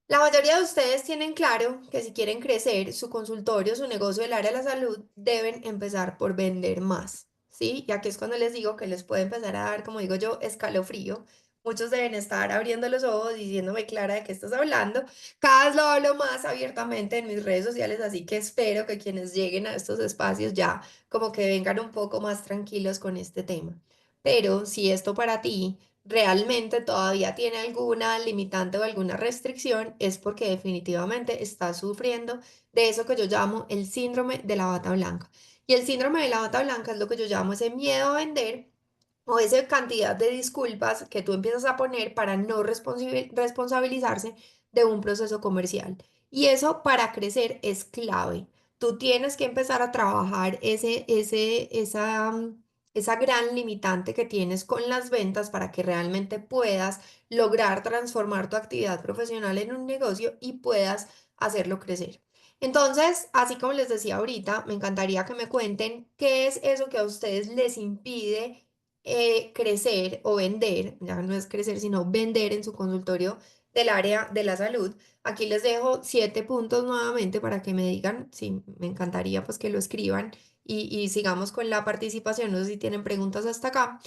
La mayoría de ustedes tienen claro que si quieren crecer su consultorio, su negocio del área de la salud, deben empezar por vender más, ¿sí? Y aquí es cuando les digo que les puede empezar a dar, como digo yo, escalofrío. Muchos deben estar abriendo los ojos diciéndome, Clara, ¿de qué estás hablando? Cada vez lo hablo más abiertamente en mis redes sociales, así que espero que quienes lleguen a estos espacios ya como que vengan un poco más tranquilos con este tema. Pero si esto para ti realmente todavía tiene alguna limitante o alguna restricción, es porque definitivamente está sufriendo de eso que yo llamo el síndrome de la bata blanca. Y el síndrome de la bata blanca es lo que yo llamo ese miedo a vender o esa cantidad de disculpas que tú empiezas a poner para no responsabilizarse de un proceso comercial. Y eso para crecer es clave. Tú tienes que empezar a trabajar esa gran limitante que tienes con las ventas para que realmente puedas lograr transformar tu actividad profesional en un negocio y puedas hacerlo crecer. Entonces, así como les decía ahorita, me encantaría que me cuenten qué es eso que a ustedes les impide crecer o vender, ya no es crecer, sino vender en su consultorio del área de la salud. Aquí les dejo 7 puntos nuevamente para que me digan, sí, me encantaría pues que lo escriban y sigamos con la participación. No sé si tienen preguntas hasta acá.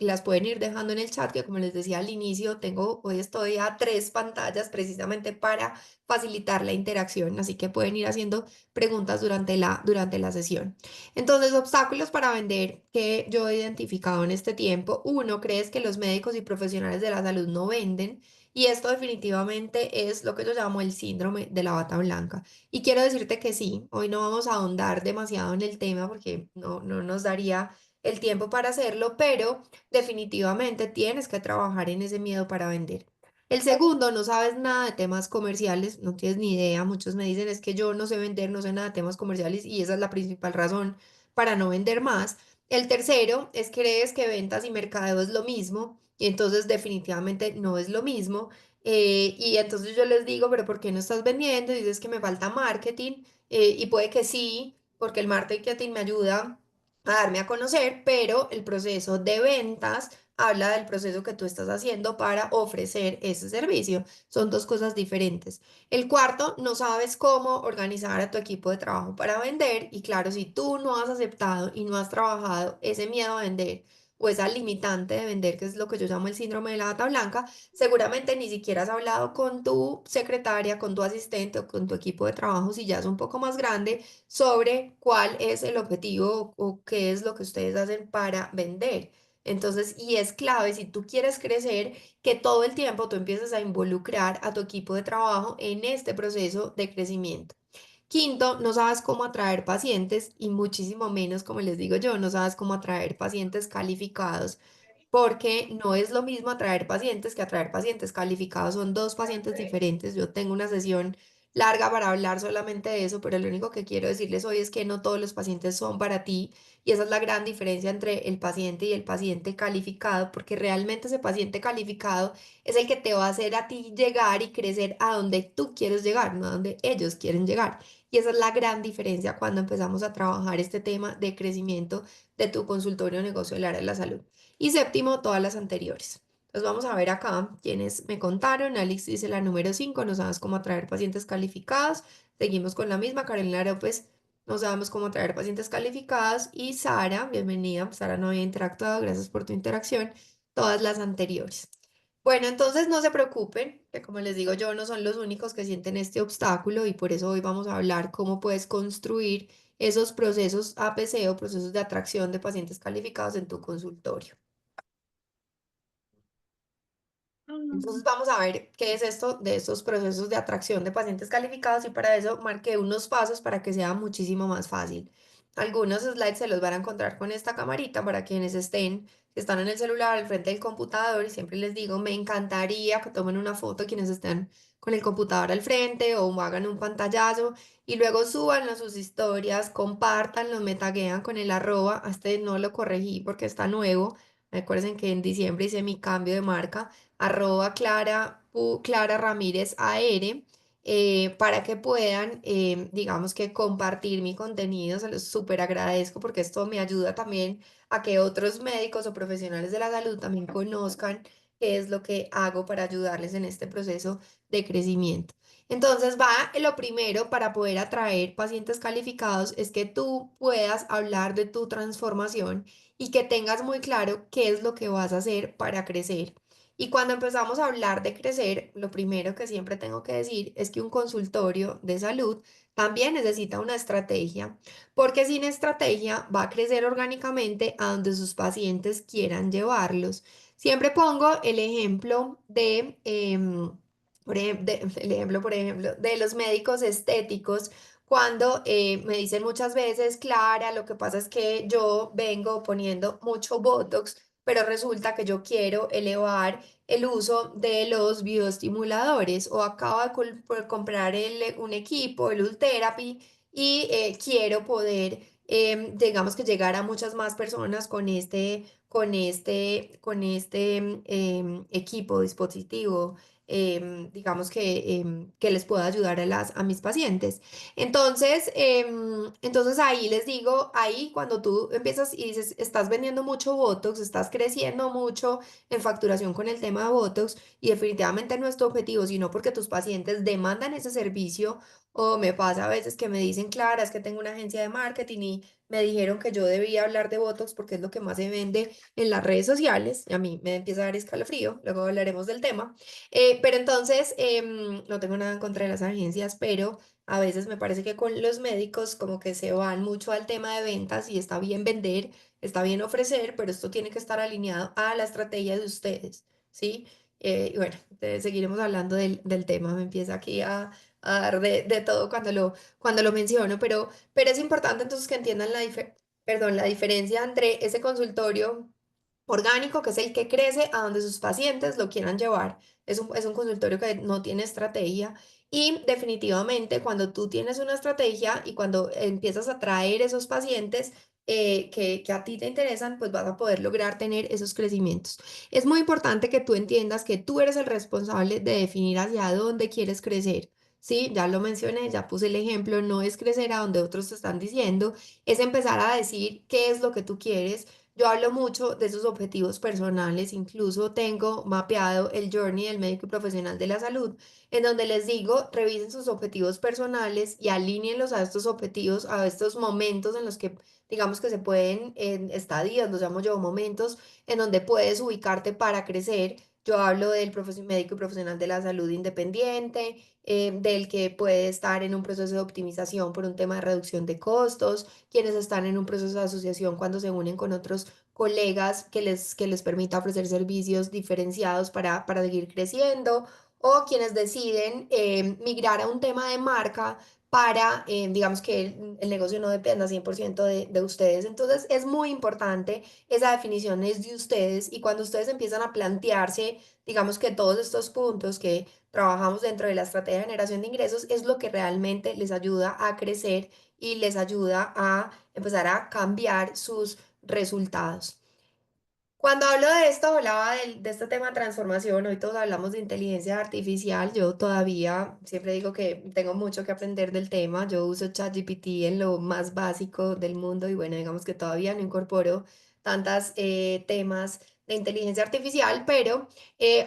Las pueden ir dejando en el chat, que como les decía al inicio, hoy estoy a 3 pantallas precisamente para facilitar la interacción, así que pueden ir haciendo preguntas durante la sesión. Entonces, obstáculos para vender que yo he identificado en este tiempo. Uno, crees que los médicos y profesionales de la salud no venden. Y esto definitivamente es lo que yo llamo el síndrome de la bata blanca. Y quiero decirte que sí, hoy no vamos a ahondar demasiado en el tema porque no nos daría el tiempo para hacerlo, pero definitivamente tienes que trabajar en ese miedo para vender. El segundo, no sabes nada de temas comerciales, no tienes ni idea. Muchos me dicen es que yo no sé vender, no sé nada de temas comerciales y esa es la principal razón para no vender más. El tercero es crees que ventas y mercadeo es lo mismo y entonces definitivamente no es lo mismo. Y entonces yo les digo, pero ¿por qué no estás vendiendo? Y dices que me falta marketing y puede que sí, porque el marketing me ayuda a darme a conocer, pero el proceso de ventas habla del proceso que tú estás haciendo para ofrecer ese servicio. Son dos cosas diferentes. El cuarto, no sabes cómo organizar a tu equipo de trabajo para vender y claro, si tú no has aceptado y no has trabajado ese miedo a vender o esa limitante de vender, que es lo que yo llamo el síndrome de la bata blanca, seguramente ni siquiera has hablado con tu secretaria, con tu asistente o con tu equipo de trabajo, si ya es un poco más grande, sobre cuál es el objetivo o qué es lo que ustedes hacen para vender. Entonces, y es clave, si tú quieres crecer, que todo el tiempo tú empieces a involucrar a tu equipo de trabajo en este proceso de crecimiento. Quinto, no sabes cómo atraer pacientes y muchísimo menos, como les digo yo, no sabes cómo atraer pacientes calificados porque no es lo mismo atraer pacientes que atraer pacientes calificados. Son dos pacientes diferentes. Yo tengo una sesión larga para hablar solamente de eso, pero lo único que quiero decirles hoy es que no todos los pacientes son para ti y esa es la gran diferencia entre el paciente y el paciente calificado, porque realmente ese paciente calificado es el que te va a hacer a ti llegar y crecer a donde tú quieres llegar, no a donde ellos quieren llegar. Y esa es la gran diferencia cuando empezamos a trabajar este tema de crecimiento de tu consultorio o negocio del área de la salud. Y séptimo, todas las anteriores. Entonces vamos a ver acá quienes me contaron. Alex dice la número 5, no sabes cómo atraer pacientes calificados. Seguimos con la misma. Carolina López, no sabemos cómo atraer pacientes calificados. Y Sara, bienvenida. Sara no había interactuado, gracias por tu interacción. Todas las anteriores. Bueno, entonces no se preocupen, que como les digo yo, no son los únicos que sienten este obstáculo y por eso hoy vamos a hablar cómo puedes construir esos procesos APC o procesos de atracción de pacientes calificados en tu consultorio. Entonces vamos a ver qué es esto de estos procesos de atracción de pacientes calificados y para eso marqué unos pasos para que sea muchísimo más fácil. Algunos slides se los van a encontrar con esta camarita para quienes estén, que están en el celular al frente del computador y siempre les digo, me encantaría que tomen una foto quienes estén con el computador al frente o hagan un pantallazo y luego súbanlo a sus historias, compártanlo, me taguean con el arroba, a este no lo corregí porque está nuevo. Recuerden que en diciembre hice mi cambio de marca arroba Clara Ramírez AR, para que puedan, digamos que compartir mi contenido. Se los súper agradezco porque esto me ayuda también a que otros médicos o profesionales de la salud también conozcan qué es lo que hago para ayudarles en este proceso de crecimiento. Entonces va, lo primero para poder atraer pacientes calificados es que tú puedas hablar de tu transformación y que tengas muy claro qué es lo que vas a hacer para crecer. Y cuando empezamos a hablar de crecer, lo primero que siempre tengo que decir es que un consultorio de salud también necesita una estrategia, porque sin estrategia va a crecer orgánicamente a donde sus pacientes quieran llevarlos. Siempre pongo el ejemplo de, el ejemplo, por ejemplo, de los médicos estéticos. Cuando me dicen muchas veces, Clara, lo que pasa es que yo vengo poniendo mucho Botox, pero resulta que yo quiero elevar el uso de los bioestimuladores o acabo de por comprar un equipo, el Ultherapy, y quiero poder, digamos que llegar a muchas más personas con este equipo, dispositivo, digamos que les pueda ayudar a mis pacientes. Entonces ahí les digo, ahí cuando tú empiezas y dices, estás vendiendo mucho Botox, estás creciendo mucho en facturación con el tema de Botox y definitivamente no es tu objetivo, sino porque tus pacientes demandan ese servicio o me pasa a veces que me dicen, Clara, es que tengo una agencia de marketing y me dijeron que yo debía hablar de Botox porque es lo que más se vende en las redes sociales y a mí me empieza a dar escalofrío, luego hablaremos del tema. Pero entonces, no tengo nada en contra de las agencias, pero a veces me parece que con los médicos como que se van mucho al tema de ventas y está bien vender, está bien ofrecer, pero esto tiene que estar alineado a la estrategia de ustedes, ¿sí? Y bueno, seguiremos hablando del tema, me empieza aquí a dar de todo cuando lo menciono, pero es importante entonces que entiendan perdón, la diferencia entre ese consultorio orgánico, que es el que crece a donde sus pacientes lo quieran llevar. Es un consultorio que no tiene estrategia y definitivamente cuando tú tienes una estrategia y cuando empiezas a traer esos pacientes que a ti te interesan, pues vas a poder lograr tener esos crecimientos. Es muy importante que tú entiendas que tú eres el responsable de definir hacia dónde quieres crecer. Sí, ya lo mencioné, ya puse el ejemplo, no es crecer a donde otros te están diciendo, es empezar a decir qué es lo que tú quieres. Yo hablo mucho de esos objetivos personales, incluso tengo mapeado el journey del médico y profesional de la salud, en donde les digo, revisen sus objetivos personales y alíñenlos a estos objetivos, a estos momentos en los que, digamos que se pueden, en estadios, los llamo yo, momentos en donde puedes ubicarte para crecer. Yo hablo del médico y profesional de la salud independiente, del que puede estar en un proceso de optimización por un tema de reducción de costos, quienes están en un proceso de asociación cuando se unen con otros colegas que les permita ofrecer servicios diferenciados para seguir creciendo, o quienes deciden migrar a un tema de marca para, digamos que el negocio no dependa 100% de ustedes. Entonces, es muy importante, esa definición es de ustedes y cuando ustedes empiezan a plantearse, digamos que todos estos puntos que trabajamos dentro de la estrategia de generación de ingresos es lo que realmente les ayuda a crecer y les ayuda a empezar a cambiar sus resultados. Cuando hablo de esto, hablaba de este tema de transformación, hoy todos hablamos de inteligencia artificial, yo todavía siempre digo que tengo mucho que aprender del tema, yo uso ChatGPT en lo más básico del mundo y bueno, digamos que todavía no incorporo tantos temas de inteligencia artificial, pero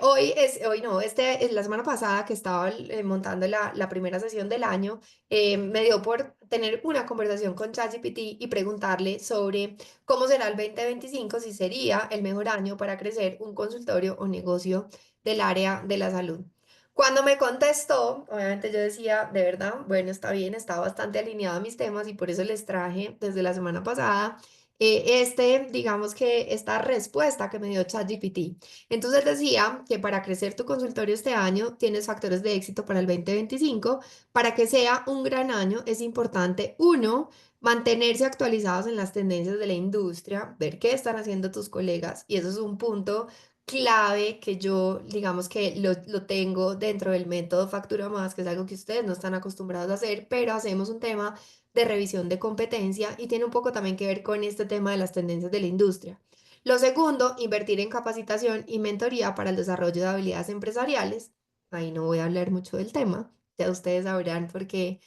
hoy no, la semana pasada que estaba montando la primera sesión del año, me dio por tener una conversación con ChatGPT y preguntarle sobre cómo será el 2025, si sería el mejor año para crecer un consultorio o negocio del área de la salud. Cuando me contestó, obviamente yo decía, de verdad, bueno, está bien, está bastante alineado a mis temas y por eso les traje desde la semana pasada digamos que esta respuesta que me dio ChatGPT. Entonces decía que para crecer tu consultorio este año tienes factores de éxito para el 2025. Para que sea un gran año es importante, uno, mantenerse actualizados en las tendencias de la industria, ver qué están haciendo tus colegas y eso es un punto clave que yo, digamos que lo tengo dentro del método Factura Más, que es algo que ustedes no están acostumbrados a hacer, pero hacemos un tema de revisión de competencia y tiene un poco también que ver con este tema de las tendencias de la industria. Lo segundo, invertir en capacitación y mentoría para el desarrollo de habilidades empresariales. Ahí no voy a hablar mucho del tema, ya ustedes sabrán por qué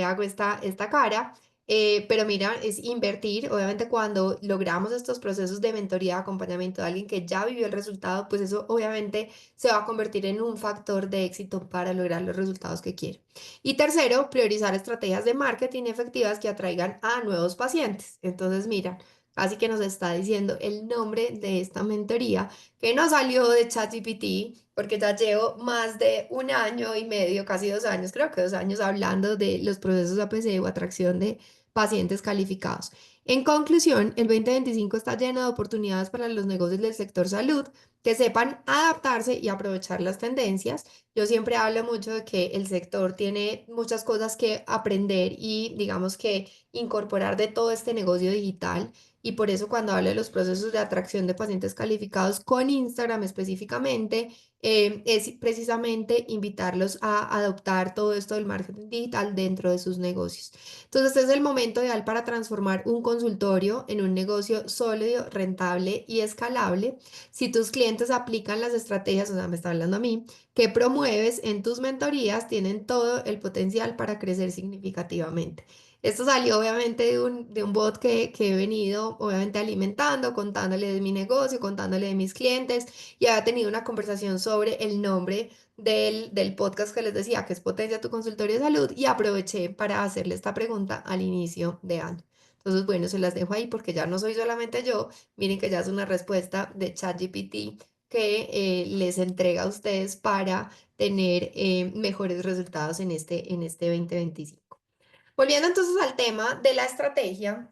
hago esta cara. Pero mira, es invertir, obviamente cuando logramos estos procesos de mentoría, de acompañamiento de alguien que ya vivió el resultado, pues eso obviamente se va a convertir en un factor de éxito para lograr los resultados que quiere. Y tercero, priorizar estrategias de marketing efectivas que atraigan a nuevos pacientes. Entonces, mira, así que nos está diciendo el nombre de esta mentoría que no salió de ChatGPT, porque ya llevo más de un año y medio, casi 2 años, creo que 2 años hablando de los procesos APC o atracción de pacientes calificados. En conclusión, el 2025 está lleno de oportunidades para los negocios del sector salud que sepan adaptarse y aprovechar las tendencias. Yo siempre hablo mucho de que el sector tiene muchas cosas que aprender y digamos que incorporar de todo este negocio digital. Y por eso cuando hablo de los procesos de atracción de pacientes calificados con Instagram específicamente, es precisamente invitarlos a adoptar todo esto del marketing digital dentro de sus negocios. Entonces, este es el momento ideal para transformar un consultorio en un negocio sólido, rentable y escalable. Si tus clientes aplican las estrategias, o sea, me está hablando a mí, que promueves en tus mentorías, tienen todo el potencial para crecer significativamente. Esto salió obviamente de un bot que he venido obviamente alimentando, contándole de mi negocio, contándole de mis clientes y había tenido una conversación sobre el nombre del podcast que les decía, que es Potencia tu consultorio de salud y aproveché para hacerle esta pregunta al inicio de año. Entonces, bueno, se las dejo ahí porque ya no soy solamente yo. Miren que ya es una respuesta de ChatGPT que les entrega a ustedes para tener mejores resultados en este 2025. Volviendo entonces al tema de la estrategia,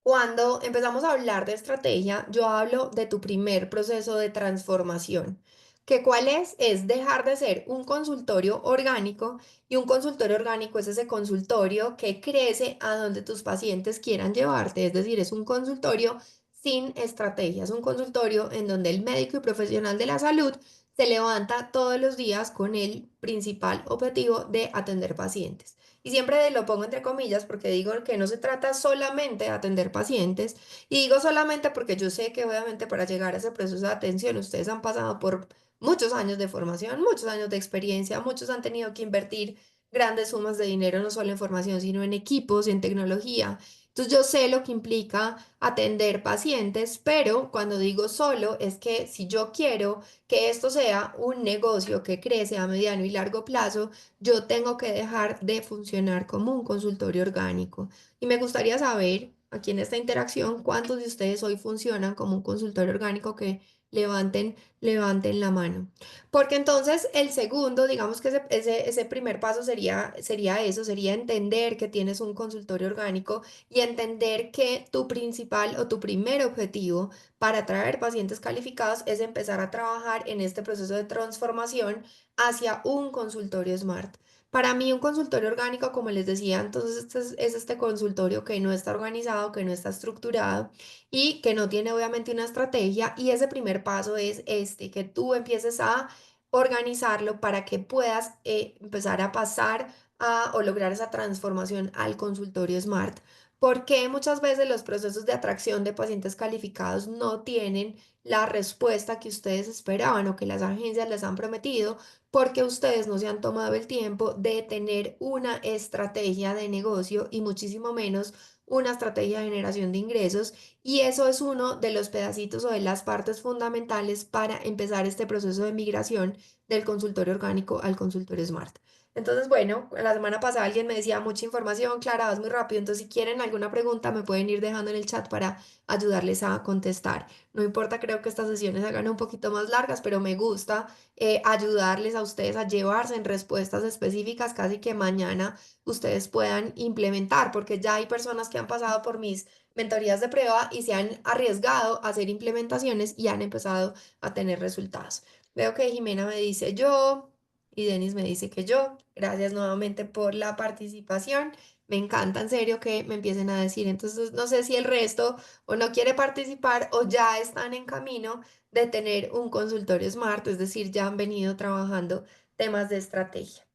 cuando empezamos a hablar de estrategia, yo hablo de tu primer proceso de transformación. ¿Que cuál es? Es dejar de ser un consultorio orgánico y un consultorio orgánico es ese consultorio que crece a donde tus pacientes quieran llevarte, es decir, es un consultorio sin estrategia, es un consultorio en donde el médico y profesional de la salud se levanta todos los días con el principal objetivo de atender pacientes. Y siempre lo pongo entre comillas porque digo que no se trata solamente de atender pacientes y digo solamente porque yo sé que obviamente para llegar a ese proceso de atención ustedes han pasado por muchos años de formación, muchos años de experiencia, muchos han tenido que invertir grandes sumas de dinero no solo en formación, sino en equipos, en tecnología. Entonces yo sé lo que implica atender pacientes, pero cuando digo solo es que si yo quiero que esto sea un negocio que crece a mediano y largo plazo, yo tengo que dejar de funcionar como un consultorio orgánico. Y me gustaría saber, aquí en esta interacción, cuántos de ustedes hoy funcionan como un consultorio orgánico que levanten la mano. Porque entonces el segundo, digamos que ese primer paso sería eso, sería entender que tienes un consultorio orgánico y entender que tu principal o tu primer objetivo para atraer pacientes calificados es empezar a trabajar en este proceso de transformación hacia un consultorio smart. Para mí, un consultorio orgánico, como les decía, entonces es este consultorio que no está organizado, que no está estructurado y que no tiene obviamente una estrategia. Y ese primer paso es que tú empieces a organizarlo para que puedas empezar a pasar o lograr esa transformación al consultorio smart. Porque muchas veces los procesos de atracción de pacientes calificados no tienen la respuesta que ustedes esperaban o que las agencias les han prometido porque ustedes no se han tomado el tiempo de tener una estrategia de negocio y muchísimo menos una estrategia de generación de ingresos Y eso es uno de los pedacitos o de las partes fundamentales para empezar este proceso de migración del consultorio orgánico al consultorio Smart. Entonces, bueno, la semana pasada alguien me decía mucha información, Clara, vas muy rápido, entonces si quieren alguna pregunta me pueden ir dejando en el chat para ayudarles a contestar. No importa, creo que estas sesiones se hagan un poquito más largas, pero me gusta ayudarles a ustedes a llevarse en respuestas específicas casi que mañana ustedes puedan implementar, porque ya hay personas que han pasado por mis mentorías de prueba y se han arriesgado a hacer implementaciones y han empezado a tener resultados. Veo que Jimena me dice yo y Denis me dice que yo. Gracias nuevamente por la participación. Me encanta en serio que me empiecen a decir. Entonces, no sé si el resto o no quiere participar o ya están en camino de tener un consultorio Smart, es decir, ya han venido trabajando temas de estrategia.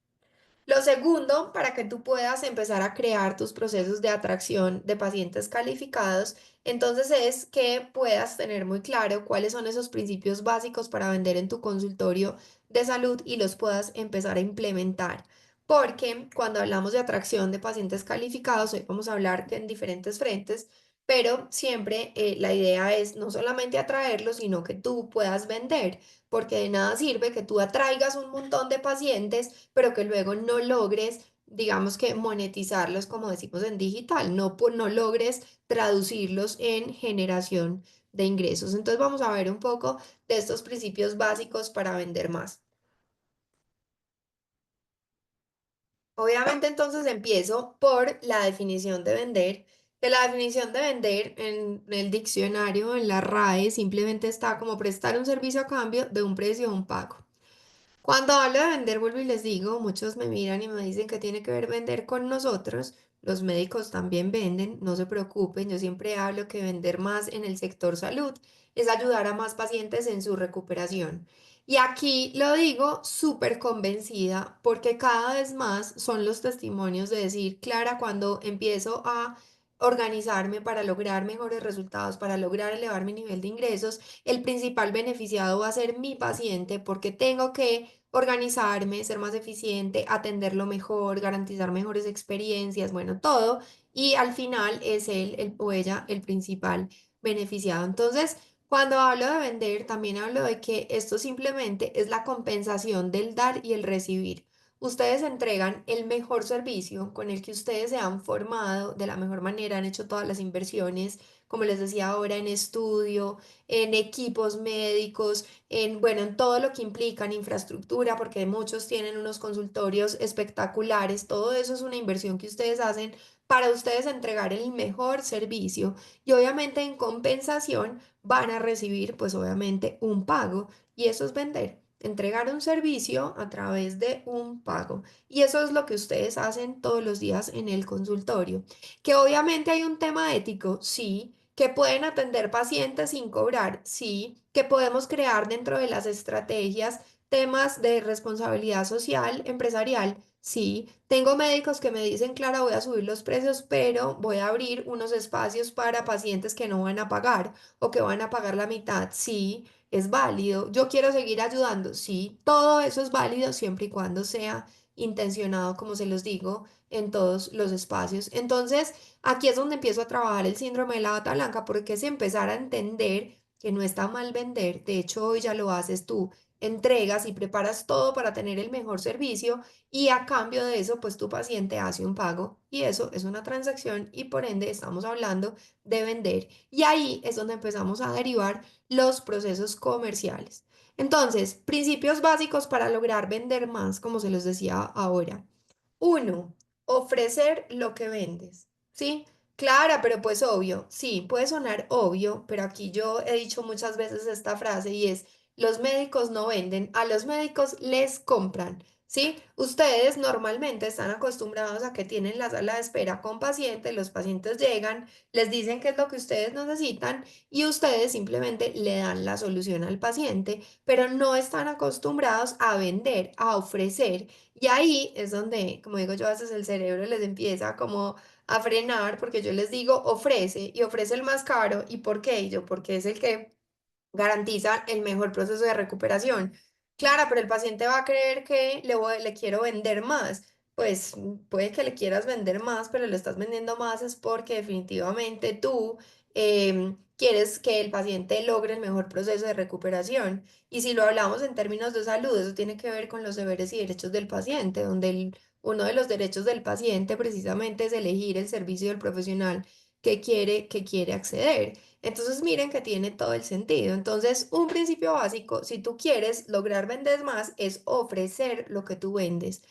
Lo segundo, para que tú puedas empezar a crear tus procesos de atracción de pacientes calificados, entonces es que puedas tener muy claro cuáles son esos principios básicos para vender en tu consultorio de salud y los puedas empezar a implementar. Porque cuando hablamos de atracción de pacientes calificados, hoy vamos a hablar en diferentes frentes, pero siempre la idea es no solamente atraerlos, sino que tú puedas vender, porque de nada sirve que tú atraigas un montón de pacientes pero que luego no logres, digamos que monetizarlos, como decimos en digital, no logres traducirlos en generación de ingresos. Entonces vamos a ver un poco de estos principios básicos para vender más. Obviamente entonces empiezo por la definición de vender, que la definición de vender en el diccionario, en la RAE, simplemente está como prestar un servicio a cambio de un precio o un pago. Cuando hablo de vender, vuelvo y les digo, muchos me miran y me dicen que tiene que ver vender con nosotros. Los médicos también venden, no se preocupen, yo siempre hablo que vender más en el sector salud es ayudar a más pacientes en su recuperación. Y aquí lo digo súper convencida porque cada vez más son los testimonios de decir, Clara, cuando empiezo a organizarme para lograr mejores resultados, para lograr elevar mi nivel de ingresos, el principal beneficiado va a ser mi paciente porque tengo que organizarme, ser más eficiente, atenderlo mejor, garantizar mejores experiencias, bueno, todo. Y al final es él el, o ella el principal beneficiado. Entonces, cuando hablo de vender, también hablo de que esto simplemente es la compensación del dar y el recibir. Ustedes entregan el mejor servicio con el que ustedes se han formado de la mejor manera, han hecho todas las inversiones, como les decía ahora, en estudio, en equipos médicos, en, bueno, en todo lo que implica en infraestructura, porque muchos tienen unos consultorios espectaculares. Todo eso es una inversión que ustedes hacen para ustedes entregar el mejor servicio y obviamente en compensación van a recibir pues obviamente un pago y eso es vender. Entregar un servicio a través de un pago. Y eso es lo que ustedes hacen todos los días en el consultorio. Que obviamente hay un tema ético, sí, que pueden atender pacientes sin cobrar, sí, que podemos crear dentro de las estrategias temas de responsabilidad social, empresarial, sí. Tengo médicos que me dicen, Clara, voy a subir los precios, pero voy a abrir unos espacios para pacientes que no van a pagar o que van a pagar la mitad, sí. Es válido. Yo quiero seguir ayudando, sí. Todo eso es válido siempre y cuando sea intencionado, como se los digo, en todos los espacios. Entonces, aquí es donde empiezo a trabajar el síndrome de la bata blanca, porque es empezar a entender que no está mal vender. De hecho, hoy ya lo haces tú. Entregas y preparas todo para tener el mejor servicio y a cambio de eso, pues tu paciente hace un pago y eso es una transacción y por ende estamos hablando de vender. Y ahí es donde empezamos a derivar los procesos comerciales. Entonces, principios básicos para lograr vender más, como se los decía ahora. Uno, ofrecer lo que vendes. ¿Sí? Clara, pero pues obvio. Sí, puede sonar obvio, pero aquí yo he dicho muchas veces esta frase y es, los médicos no venden, a los médicos les compran. ¿Sí? Ustedes normalmente están acostumbrados a que tienen la sala de espera con pacientes, los pacientes llegan, les dicen qué es lo que ustedes necesitan y ustedes simplemente le dan la solución al paciente, pero no están acostumbrados a vender, a ofrecer. Y ahí es donde, como digo yo, a veces el cerebro les empieza como a frenar porque yo les digo, ofrece y ofrece el más caro. ¿Y por qué? Y yo, porque es el que garantiza el mejor proceso de recuperación. Clara, pero el paciente va a creer que le quiero vender más. Pues puede que le quieras vender más, pero le estás vendiendo más es porque definitivamente tú quieres que el paciente logre el mejor proceso de recuperación. Y si lo hablamos en términos de salud, eso tiene que ver con los deberes y derechos del paciente, donde uno de los derechos del paciente precisamente es elegir el servicio del profesional que quiere acceder. Entonces, miren que tiene todo el sentido. Entonces, un principio básico, si tú quieres lograr vender más, es ofrecer lo que tú vendes.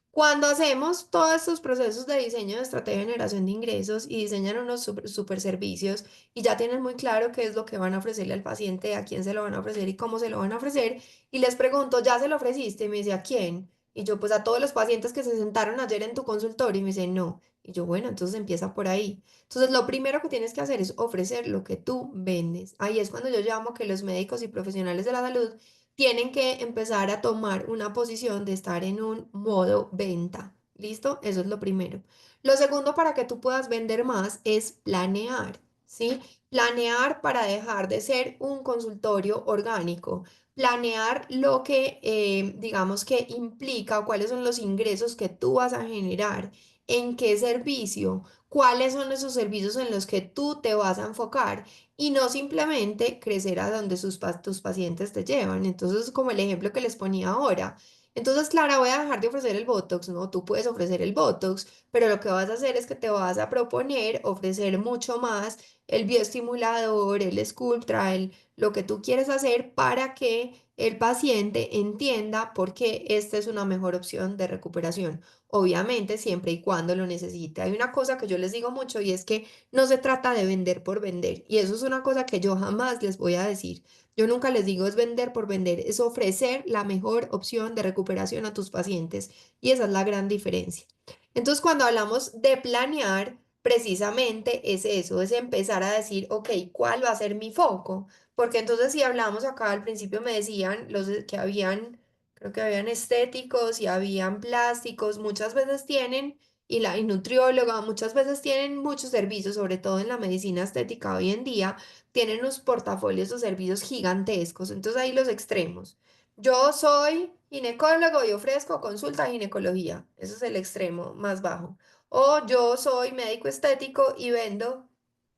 Cuando hacemos todos estos procesos de diseño de estrategia de generación de ingresos y diseñan unos super servicios y ya tienen muy claro qué es lo que van a ofrecerle al paciente, a quién se lo van a ofrecer y cómo se lo van a ofrecer, y les pregunto, ¿ya se lo ofreciste? Y me dice, ¿a quién? Y yo, pues a todos los pacientes que se sentaron ayer en tu consultorio, y me dice, no. Y yo, bueno, entonces empieza por ahí. Entonces, lo primero que tienes que hacer es ofrecer lo que tú vendes. Ahí es cuando yo llamo que los médicos y profesionales de la salud tienen que empezar a tomar una posición de estar en un modo venta. ¿Listo? Eso es lo primero. Lo segundo para que tú puedas vender más es planear, ¿sí? Planear para dejar de ser un consultorio orgánico. Planear lo que, digamos que implica o cuáles son los ingresos que tú vas a generar, en qué servicio, cuáles son esos servicios en los que tú te vas a enfocar y no simplemente crecer a donde tus pacientes te llevan. Entonces, como el ejemplo que les ponía ahora. Entonces, Clara, voy a dejar de ofrecer el Botox, ¿no? Tú puedes ofrecer el Botox, pero lo que vas a hacer es que te vas a proponer ofrecer mucho más el bioestimulador, el Sculptra, lo que tú quieres hacer para que el paciente entienda por qué esta es una mejor opción de recuperación. Obviamente, siempre y cuando lo necesite. Hay una cosa que yo les digo mucho y es que no se trata de vender por vender. Y eso es una cosa que yo jamás les voy a decir. Yo nunca les digo es vender por vender, es ofrecer la mejor opción de recuperación a tus pacientes. Y esa es la gran diferencia. Entonces, cuando hablamos de planear, precisamente es eso, es empezar a decir, ok, ¿cuál va a ser mi foco? Porque entonces si hablamos acá al principio me decían que habían, creo que habían estéticos y habían plásticos, muchas veces tienen y nutrióloga, muchas veces tienen muchos servicios, sobre todo en la medicina estética hoy en día, tienen unos portafolios o servicios gigantescos. Entonces ahí los extremos. Yo soy ginecólogo y ofrezco consulta de ginecología. Ese es el extremo más bajo. O yo soy médico estético y vendo,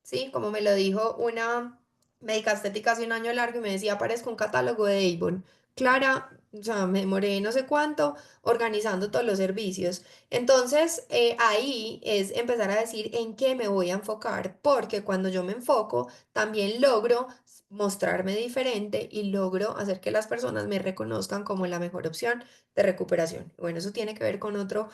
sí, como me lo dijo una médica estética hace un año largo y me decía, parezco un catálogo de Avon. Clara, o sea, me demoré no sé cuánto organizando todos los servicios. Entonces, ahí es empezar a decir en qué me voy a enfocar, porque cuando yo me enfoco, también logro mostrarme diferente y logro hacer que las personas me reconozcan como la mejor opción de recuperación. Bueno, eso tiene que ver con otro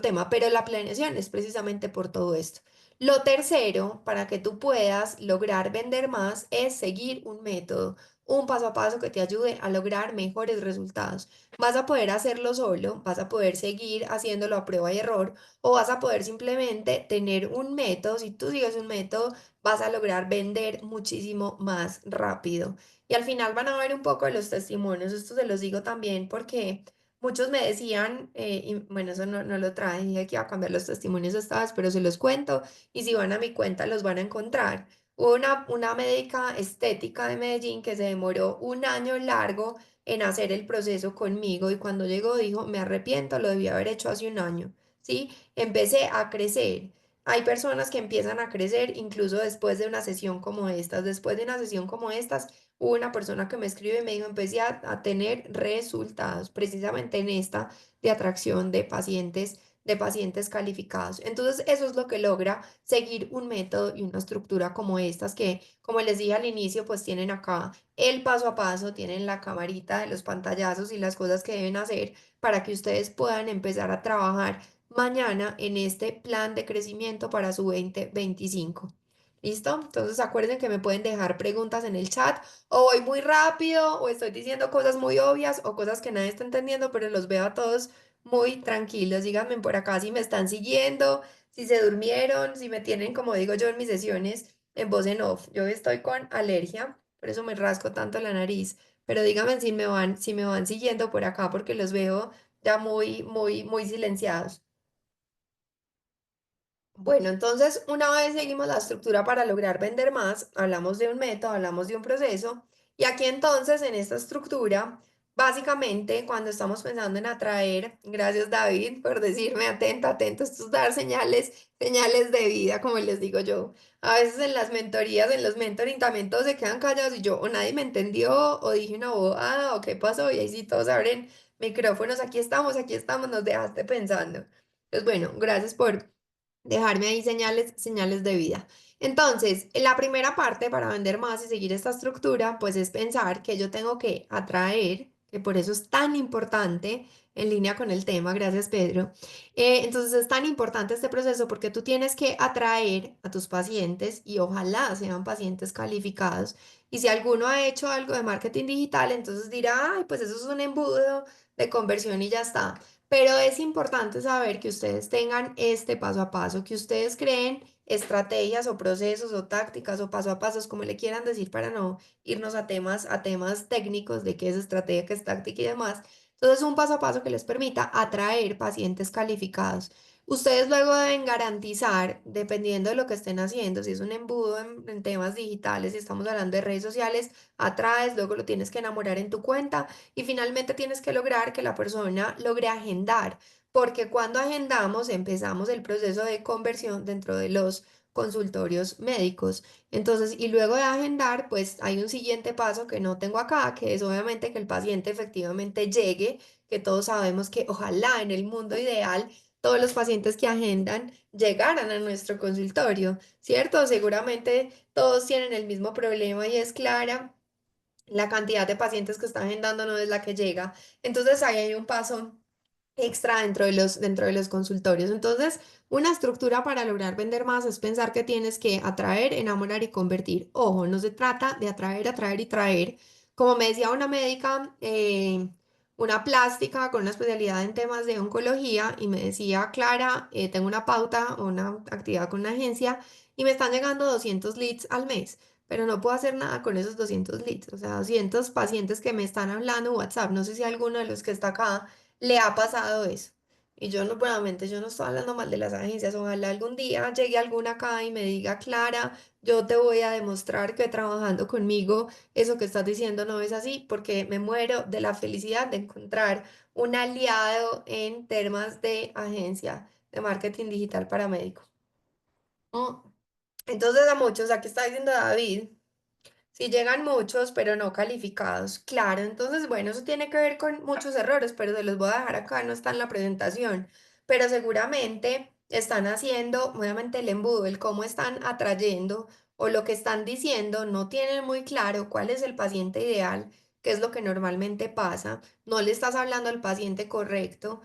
tema, pero la planeación es precisamente por todo esto. Lo tercero, para que tú puedas lograr vender más, es seguir un método, un paso a paso que te ayude a lograr mejores resultados. Vas a poder hacerlo solo, vas a poder seguir haciéndolo a prueba y error, o vas a poder simplemente tener un método. Si tú sigues un método, vas a lograr vender muchísimo más rápido. Y al final van a ver un poco de los testimonios. Esto se los digo también porque muchos me decían, y bueno, eso no lo traje, dije que iba a cambiar los testimonios esta vez, pero se los cuento y si van a mi cuenta los van a encontrar. Hubo una médica estética de Medellín que se demoró un año largo en hacer el proceso conmigo y cuando llegó dijo, me arrepiento, lo debí haber hecho hace un año, ¿sí? Empecé a crecer. Hay personas que empiezan a crecer incluso después de una sesión como estas. Después de una sesión como estas, hubo una persona que me escribe y me dijo, empecé a tener resultados precisamente en esta de atracción de pacientes calificados. Entonces, eso es lo que logra seguir un método y una estructura como estas que, como les dije al inicio, pues tienen acá el paso a paso, tienen la camarita de los pantallazos y las cosas que deben hacer para que ustedes puedan empezar a trabajar mañana en este plan de crecimiento para su 2025. ¿Listo? Entonces acuerden que me pueden dejar preguntas en el chat o voy muy rápido o estoy diciendo cosas muy obvias o cosas que nadie está entendiendo, pero los veo a todos muy tranquilos. Díganme por acá si me están siguiendo, si se durmieron, si me tienen, como digo yo en mis sesiones, en voz en off. Yo estoy con alergia, por eso me rasco tanto la nariz, pero díganme si me van siguiendo por acá porque los veo ya muy, muy, muy silenciados. Bueno, entonces una vez seguimos la estructura para lograr vender más, hablamos de un método, hablamos de un proceso y aquí entonces en esta estructura Básicamente, cuando estamos pensando en atraer, gracias David por decirme atenta, atento, esto es dar señales, señales de vida, como les digo yo. A veces en las mentorías, en los mentoring también todos se quedan callados y yo o nadie me entendió o dije una bobada o qué pasó y ahí sí todos abren micrófonos, aquí estamos, nos dejaste pensando. Pues bueno, gracias por dejarme ahí señales, señales de vida. Entonces, la primera parte para vender más y seguir esta estructura, pues es pensar que yo tengo que atraer, que por eso es tan importante en línea con el tema, gracias Pedro. Entonces es tan importante este proceso porque tú tienes que atraer a tus pacientes y ojalá sean pacientes calificados. Y si alguno ha hecho algo de marketing digital, entonces dirá, ay, pues eso es un embudo de conversión y ya está. Pero es importante saber que ustedes tengan este paso a paso, que ustedes creen estrategias o procesos o tácticas o paso a pasos, como le quieran decir, para no irnos a temas técnicos de qué es estrategia, qué es táctica y demás. Entonces, un paso a paso que les permita atraer pacientes calificados. Ustedes luego deben garantizar, dependiendo de lo que estén haciendo, si es un embudo en temas digitales, si estamos hablando de redes sociales, atraes, luego lo tienes que enamorar en tu cuenta y finalmente tienes que lograr que la persona logre agendar, porque cuando agendamos empezamos el proceso de conversión dentro de los consultorios médicos. Entonces, y luego de agendar, pues hay un siguiente paso que no tengo acá, que es obviamente que el paciente efectivamente llegue, que todos sabemos que ojalá en el mundo ideal todos los pacientes que agendan llegaran a nuestro consultorio, ¿cierto? Seguramente todos tienen el mismo problema y es clara la cantidad de pacientes que están agendando no es la que llega. Entonces ahí hay un paso extra dentro de los consultorios. Entonces, una estructura para lograr vender más es pensar que tienes que atraer, enamorar y convertir. Ojo, no se trata de atraer, atraer y traer. Como me decía una médica, una plástica con una especialidad en temas de oncología, y me decía, Clara, tengo una pauta o una actividad con una agencia y me están llegando 200 leads al mes. Pero no puedo hacer nada con esos 200 leads, o sea, 200 pacientes que me están hablando en WhatsApp. No sé si alguno de los que está acá le ha pasado eso. Y yo no, nuevamente, yo no estoy hablando mal de las agencias. Ojalá algún día llegue alguna acá y me diga, Clara, yo te voy a demostrar que trabajando conmigo eso que estás diciendo no es así, porque me muero de la felicidad de encontrar un aliado en temas de agencia de marketing digital para médicos. Mm. Entonces, a muchos, aquí está diciendo David. Si llegan muchos, pero no calificados. Claro, entonces, bueno, eso tiene que ver con muchos errores, pero se los voy a dejar acá, no está en la presentación. Pero seguramente están haciendo, obviamente, el embudo, el cómo están atrayendo o lo que están diciendo, no tienen muy claro cuál es el paciente ideal, qué es lo que normalmente pasa. No le estás hablando al paciente correcto.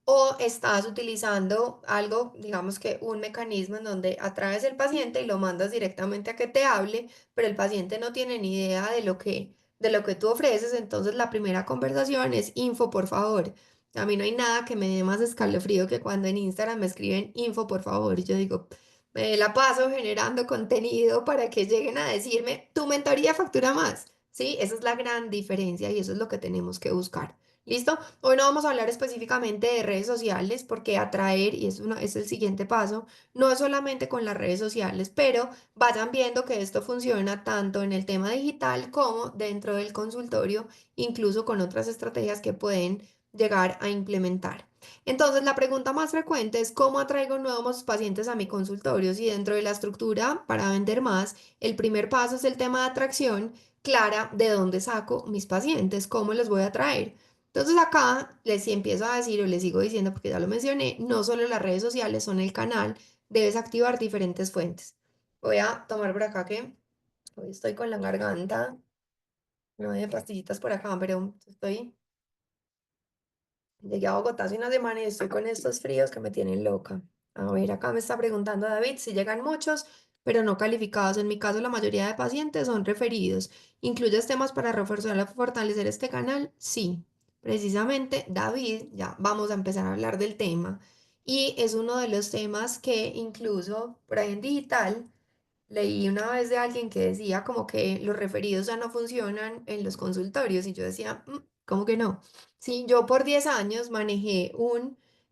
O estás utilizando algo, digamos que un mecanismo en donde atraes el paciente y lo mandas directamente a que te hable, pero el paciente no tiene ni idea de lo que tú ofreces. Entonces la primera conversación es info, por favor. A mí no hay nada que me dé más escalofrío que cuando en Instagram me escriben info, por favor. Y yo digo, me la paso generando contenido para que lleguen a decirme, tu mentoría factura más. Sí, esa es la gran diferencia y eso es lo que tenemos que buscar. ¿Listo? Hoy no vamos a hablar específicamente de redes sociales porque atraer, y es el siguiente paso, no es solamente con las redes sociales, pero vayan viendo que esto funciona tanto en el tema digital como dentro del consultorio, incluso con otras estrategias que pueden llegar a implementar. Entonces, la pregunta más frecuente es cómo atraigo nuevos pacientes a mi consultorio. Y dentro de la estructura para vender más, el primer paso es el tema de atracción clara, de dónde saco mis pacientes, cómo los voy a atraer. Entonces acá les empiezo a decir o les sigo diciendo, porque ya lo mencioné, no solo las redes sociales son el canal, debes activar diferentes fuentes. Voy a tomar por acá que hoy estoy con la garganta, no hay pastillitas por acá, pero estoy, llegué a Bogotá hace una semana y estoy con estos fríos que me tienen loca. A ver, acá me está preguntando David si llegan muchos, pero no calificados. En mi caso, la mayoría de pacientes son referidos. ¿Incluyes temas para reforzar o fortalecer este canal? Sí, precisamente David, ya vamos a empezar a hablar del tema. Y es uno de los temas que incluso por ahí en digital leí una vez de alguien que decía como que los referidos ya no funcionan en los consultorios y yo decía, ¿cómo que no? Sí, yo por 10 años manejé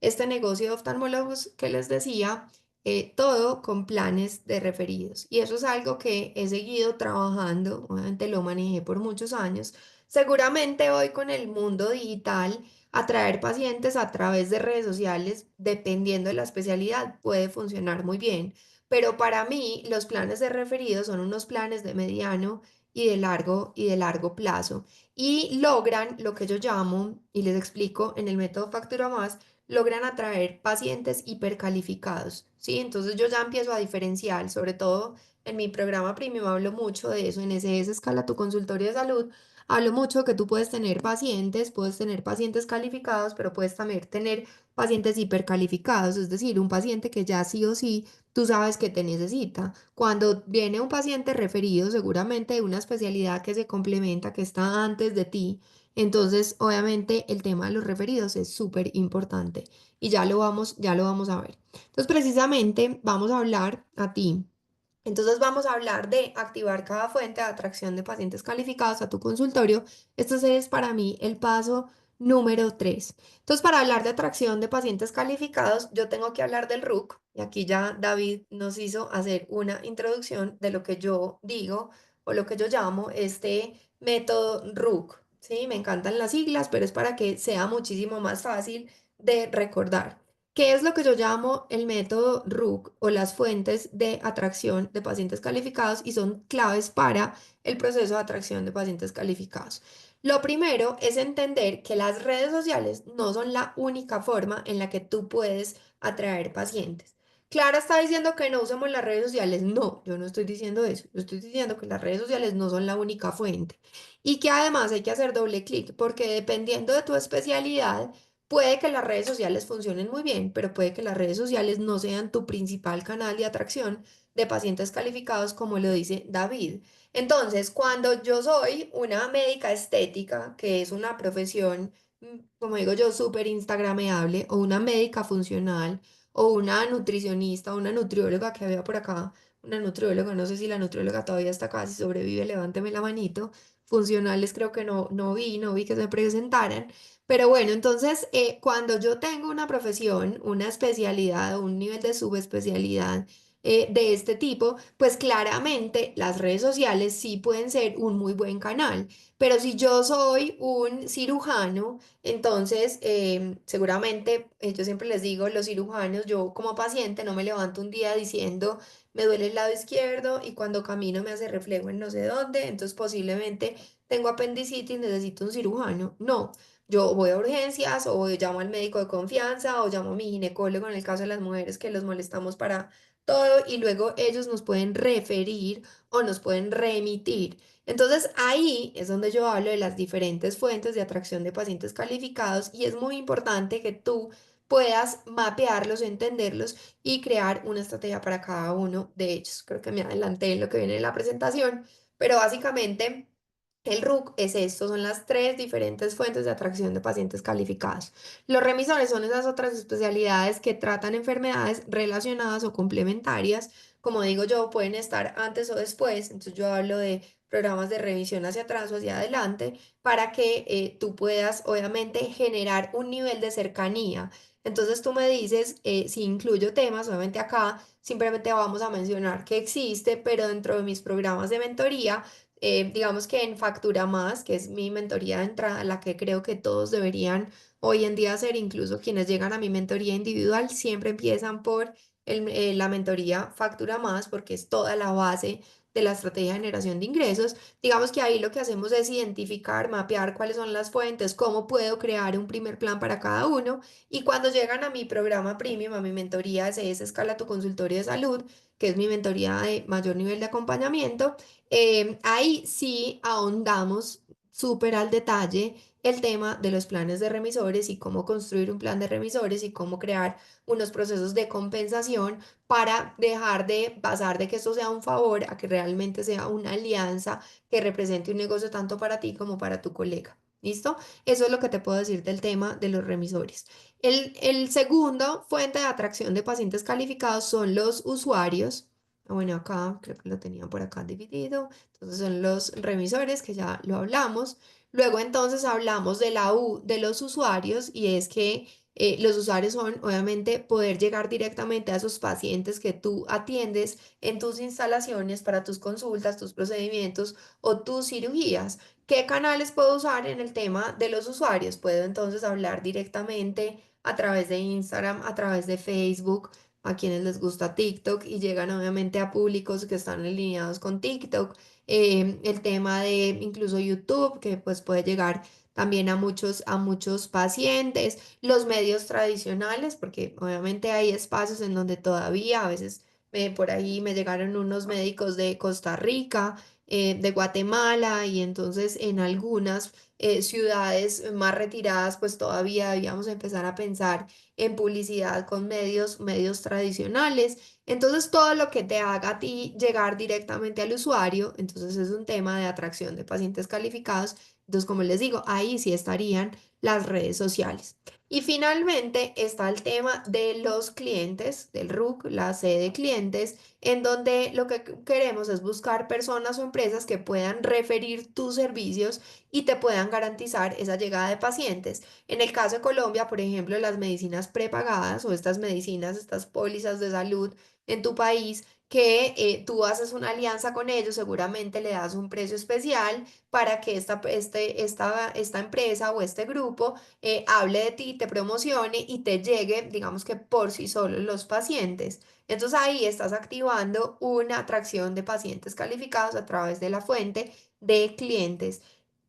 este negocio de oftalmólogos que les decía, todo con planes de referidos y eso es algo que he seguido trabajando, obviamente lo manejé por muchos años, Seguramente hoy con el mundo digital, atraer pacientes a través de redes sociales, dependiendo de la especialidad, puede funcionar muy bien. Pero para mí, los planes de referidos son unos planes de mediano y de largo plazo y logran lo que yo llamo, y les explico en el método Factura Más, logran atraer pacientes hipercalificados, ¿sí? Entonces yo ya empiezo a diferenciar, sobre todo en mi programa Premium hablo mucho de eso, en SS Escala tu consultorio de salud, hablo mucho que tú puedes tener pacientes calificados, pero puedes también tener pacientes hipercalificados, es decir, un paciente que ya sí o sí tú sabes que te necesita. Cuando viene un paciente referido, seguramente de una especialidad que se complementa, que está antes de ti, entonces obviamente el tema de los referidos es súper importante y ya lo vamos a ver. Entonces, precisamente vamos a hablar a ti. Entonces vamos a hablar de activar cada fuente de atracción de pacientes calificados a tu consultorio. Este es para mí el paso número 3. Entonces, para hablar de atracción de pacientes calificados, yo tengo que hablar del RUC. Y aquí ya David nos hizo hacer una introducción de lo que yo digo o lo que yo llamo este método RUC. Sí, me encantan las siglas, pero es para que sea muchísimo más fácil de recordar. ¿Qué es lo que yo llamo el método RUC o las fuentes de atracción de pacientes calificados y son claves para el proceso de atracción de pacientes calificados? Lo primero es entender que las redes sociales no son la única forma en la que tú puedes atraer pacientes. Clara está diciendo que no usemos las redes sociales. No, yo no estoy diciendo eso. Yo estoy diciendo que las redes sociales no son la única fuente y que además hay que hacer doble clic porque dependiendo de tu especialidad, puede que las redes sociales funcionen muy bien, pero puede que las redes sociales no sean tu principal canal de atracción de pacientes calificados, como lo dice David. Entonces, cuando yo soy una médica estética, que es una profesión, como digo yo, súper instagrameable, o una médica funcional, o una nutricionista, o una nutrióloga que había por acá, una nutrióloga, no sé si la nutrióloga todavía está acá, si sobrevive, levánteme la manito. Funcionales creo que no vi que se presentaran. Pero bueno, entonces, cuando yo tengo una profesión, una especialidad, un nivel de subespecialidad de este tipo, pues claramente las redes sociales sí pueden ser un muy buen canal. Pero si yo soy un cirujano, entonces seguramente, yo siempre les digo, los cirujanos, yo como paciente no me levanto un día diciendo, me duele el lado izquierdo y cuando camino me hace reflejo en no sé dónde, entonces posiblemente tengo apendicitis, necesito un cirujano. No. Yo voy a urgencias o llamo al médico de confianza o llamo a mi ginecólogo en el caso de las mujeres que los molestamos para todo y luego ellos nos pueden referir o nos pueden remitir. Entonces ahí es donde yo hablo de las diferentes fuentes de atracción de pacientes calificados y es muy importante que tú puedas mapearlos, entenderlos y crear una estrategia para cada uno de ellos. Creo que me adelanté en lo que viene en la presentación, pero básicamente... El RUC es esto, son las tres diferentes fuentes de atracción de pacientes calificados. Los remisores son esas otras especialidades que tratan enfermedades relacionadas o complementarias. Como digo yo, pueden estar antes o después. Entonces yo hablo de programas de revisión hacia atrás o hacia adelante para que tú puedas obviamente generar un nivel de cercanía. Entonces tú me dices si incluyo temas, obviamente acá simplemente vamos a mencionar que existe, pero dentro de mis programas de mentoría digamos que en Factura Más, que es mi mentoría de entrada, la que creo que todos deberían hoy en día hacer, incluso quienes llegan a mi mentoría individual, siempre empiezan por la mentoría Factura Más, porque es toda la base de la estrategia de generación de ingresos. Digamos que ahí lo que hacemos es identificar, mapear cuáles son las fuentes, cómo puedo crear un primer plan para cada uno. Y cuando llegan a mi programa premium, a mi mentoría CS Escala tu consultorio de salud, que es mi mentoría de mayor nivel de acompañamiento, ahí sí ahondamos súper al detalle el tema de los planes de remisores y cómo construir un plan de remisores y cómo crear unos procesos de compensación para dejar de pasar de que esto sea un favor a que realmente sea una alianza que represente un negocio tanto para ti como para tu colega. ¿Listo? Eso es lo que te puedo decir del tema de los remisores. El segundo fuente de atracción de pacientes calificados son los usuarios. Bueno, acá creo que lo tenía por acá dividido. Entonces son los revisores, que ya lo hablamos. Luego entonces hablamos de la U de los usuarios y es que Los usuarios son, obviamente, poder llegar directamente a esos pacientes que tú atiendes en tus instalaciones para tus consultas, tus procedimientos o tus cirugías. ¿Qué canales puedo usar en el tema de los usuarios? Puedo entonces hablar directamente a través de Instagram, a través de Facebook, a quienes les gusta TikTok y llegan obviamente a públicos que están alineados con TikTok. El tema de incluso YouTube, que pues puede llegar también a muchos pacientes, los medios tradicionales, porque obviamente hay espacios en donde todavía a veces por ahí me llegaron unos médicos de Costa Rica, de Guatemala, y entonces en algunas ciudades más retiradas, pues todavía debíamos empezar a pensar en publicidad con medios tradicionales. Entonces, todo lo que te haga a ti llegar directamente al usuario, entonces es un tema de atracción de pacientes calificados. Entonces, como les digo, ahí sí estarían las redes sociales. Y finalmente está el tema de los clientes, del RUC, la sede de clientes, en donde lo que queremos es buscar personas o empresas que puedan referir tus servicios y te puedan garantizar esa llegada de pacientes. En el caso de Colombia, por ejemplo, las medicinas prepagadas o estas medicinas, estas pólizas de salud en tu país, que tú haces una alianza con ellos, seguramente le das un precio especial para que esta empresa o este grupo hable de ti, te promocione y te llegue, digamos que por sí solos los pacientes. Entonces ahí estás activando una atracción de pacientes calificados a través de la fuente de clientes.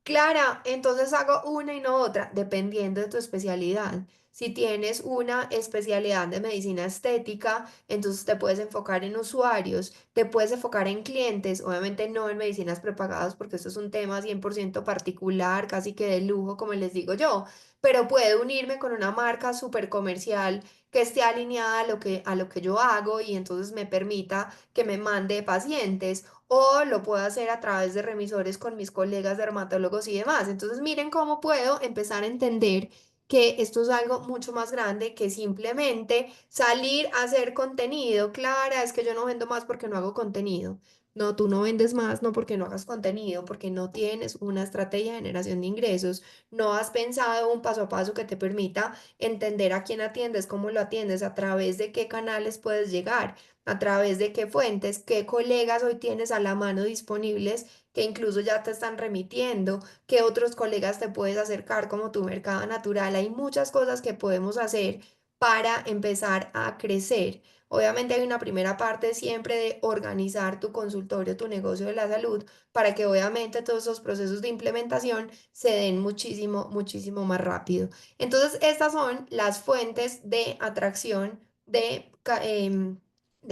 Clara, entonces hago una y no otra, dependiendo de tu especialidad. Si tienes una especialidad de medicina estética, entonces te puedes enfocar en usuarios, te puedes enfocar en clientes, obviamente no en medicinas prepagadas, porque esto es un tema 100% particular, casi que de lujo, como les digo yo, pero puedo unirme con una marca súper comercial que esté alineada a lo que yo hago y entonces me permita que me mande pacientes o lo puedo hacer a través de remisores con mis colegas dermatólogos y demás. Entonces, miren cómo puedo empezar a entender que esto es algo mucho más grande que simplemente salir a hacer contenido. Clara, es que yo no vendo más porque no hago contenido. No, tú no vendes más, no porque no hagas contenido, porque no tienes una estrategia de generación de ingresos, no has pensado un paso a paso que te permita entender a quién atiendes, cómo lo atiendes, a través de qué canales puedes llegar, a través de qué fuentes, qué colegas hoy tienes a la mano disponibles que incluso ya te están remitiendo, qué otros colegas te puedes acercar como tu mercado natural. Hay muchas cosas que podemos hacer para empezar a crecer. Obviamente hay una primera parte siempre de organizar tu consultorio, tu negocio de la salud, para que obviamente todos esos procesos de implementación se den muchísimo, muchísimo más rápido. Entonces, estas son las fuentes de atracción de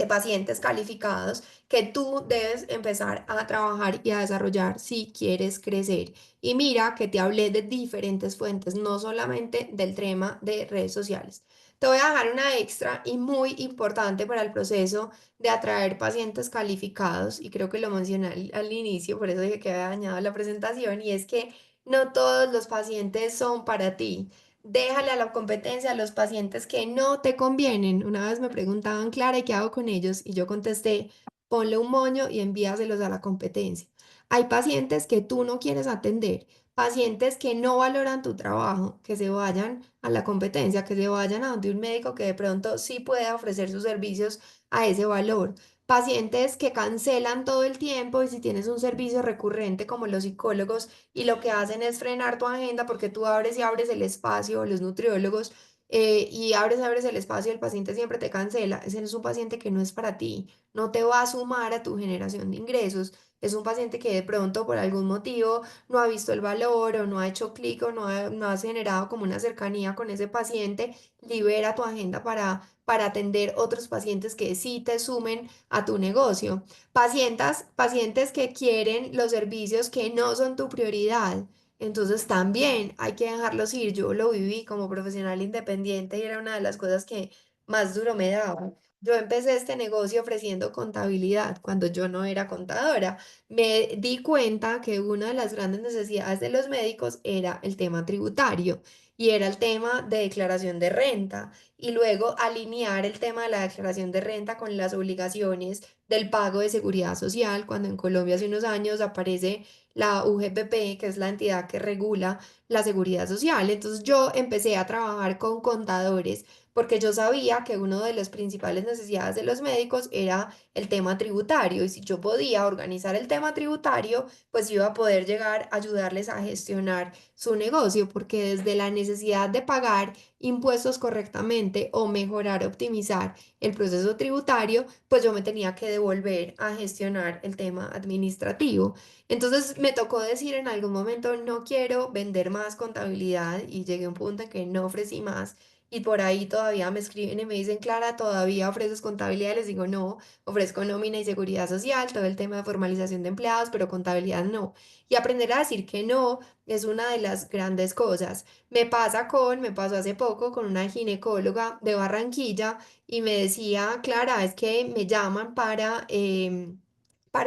pacientes calificados que tú debes empezar a trabajar y a desarrollar si quieres crecer. Y mira que te hablé de diferentes fuentes, no solamente del tema de redes sociales. Te voy a dejar una extra y muy importante para el proceso de atraer pacientes calificados, y creo que lo mencioné al inicio, por eso dije que había dañado la presentación, y es que no todos los pacientes son para ti. Déjale a la competencia a los pacientes que no te convienen. Una vez me preguntaban, Clara, ¿y qué hago con ellos? Y yo contesté, ponle un moño y envíaselos a la competencia. Hay pacientes que tú no quieres atender, pacientes que no valoran tu trabajo, que se vayan a la competencia, que se vayan a donde un médico que de pronto sí pueda ofrecer sus servicios a ese valor. Pacientes que cancelan todo el tiempo y si tienes un servicio recurrente como los psicólogos y lo que hacen es frenar tu agenda porque tú abres y abres el espacio, los nutriólogos, y abres el espacio y el paciente siempre te cancela. Ese es un paciente que no es para ti, no te va a sumar a tu generación de ingresos. Es un paciente que de pronto por algún motivo no ha visto el valor o no ha hecho clic o no has generado como una cercanía con ese paciente. Libera tu agenda para atender otros pacientes que sí te sumen a tu negocio. Pacientes que quieren los servicios que no son tu prioridad. Entonces también hay que dejarlos ir. Yo lo viví como profesional independiente y era una de las cosas que más duro me daba. Yo empecé este negocio ofreciendo contabilidad cuando yo no era contadora. Me di cuenta que una de las grandes necesidades de los médicos era el tema tributario y era el tema de declaración de renta y luego alinear el tema de la declaración de renta con las obligaciones del pago de seguridad social, cuando en Colombia hace unos años aparece la UGPP, que es la entidad que regula la seguridad social. Entonces yo empecé a trabajar con contadores porque yo sabía que una de las principales necesidades de los médicos era el tema tributario y si yo podía organizar el tema tributario, pues iba a poder llegar a ayudarles a gestionar su negocio, porque desde la necesidad de pagar impuestos correctamente o mejorar, optimizar el proceso tributario, pues yo me tenía que devolver a gestionar el tema administrativo. Entonces me tocó decir en algún momento, no quiero vender más contabilidad y llegué a un punto en que no ofrecí más. Y por ahí todavía me escriben y me dicen, Clara, ¿todavía ofreces contabilidad? Les digo, no, ofrezco nómina y seguridad social, todo el tema de formalización de empleados, pero contabilidad no. Y aprender a decir que no es una de las grandes cosas. Me pasó hace poco con una ginecóloga de Barranquilla y me decía, Clara, es que me llaman para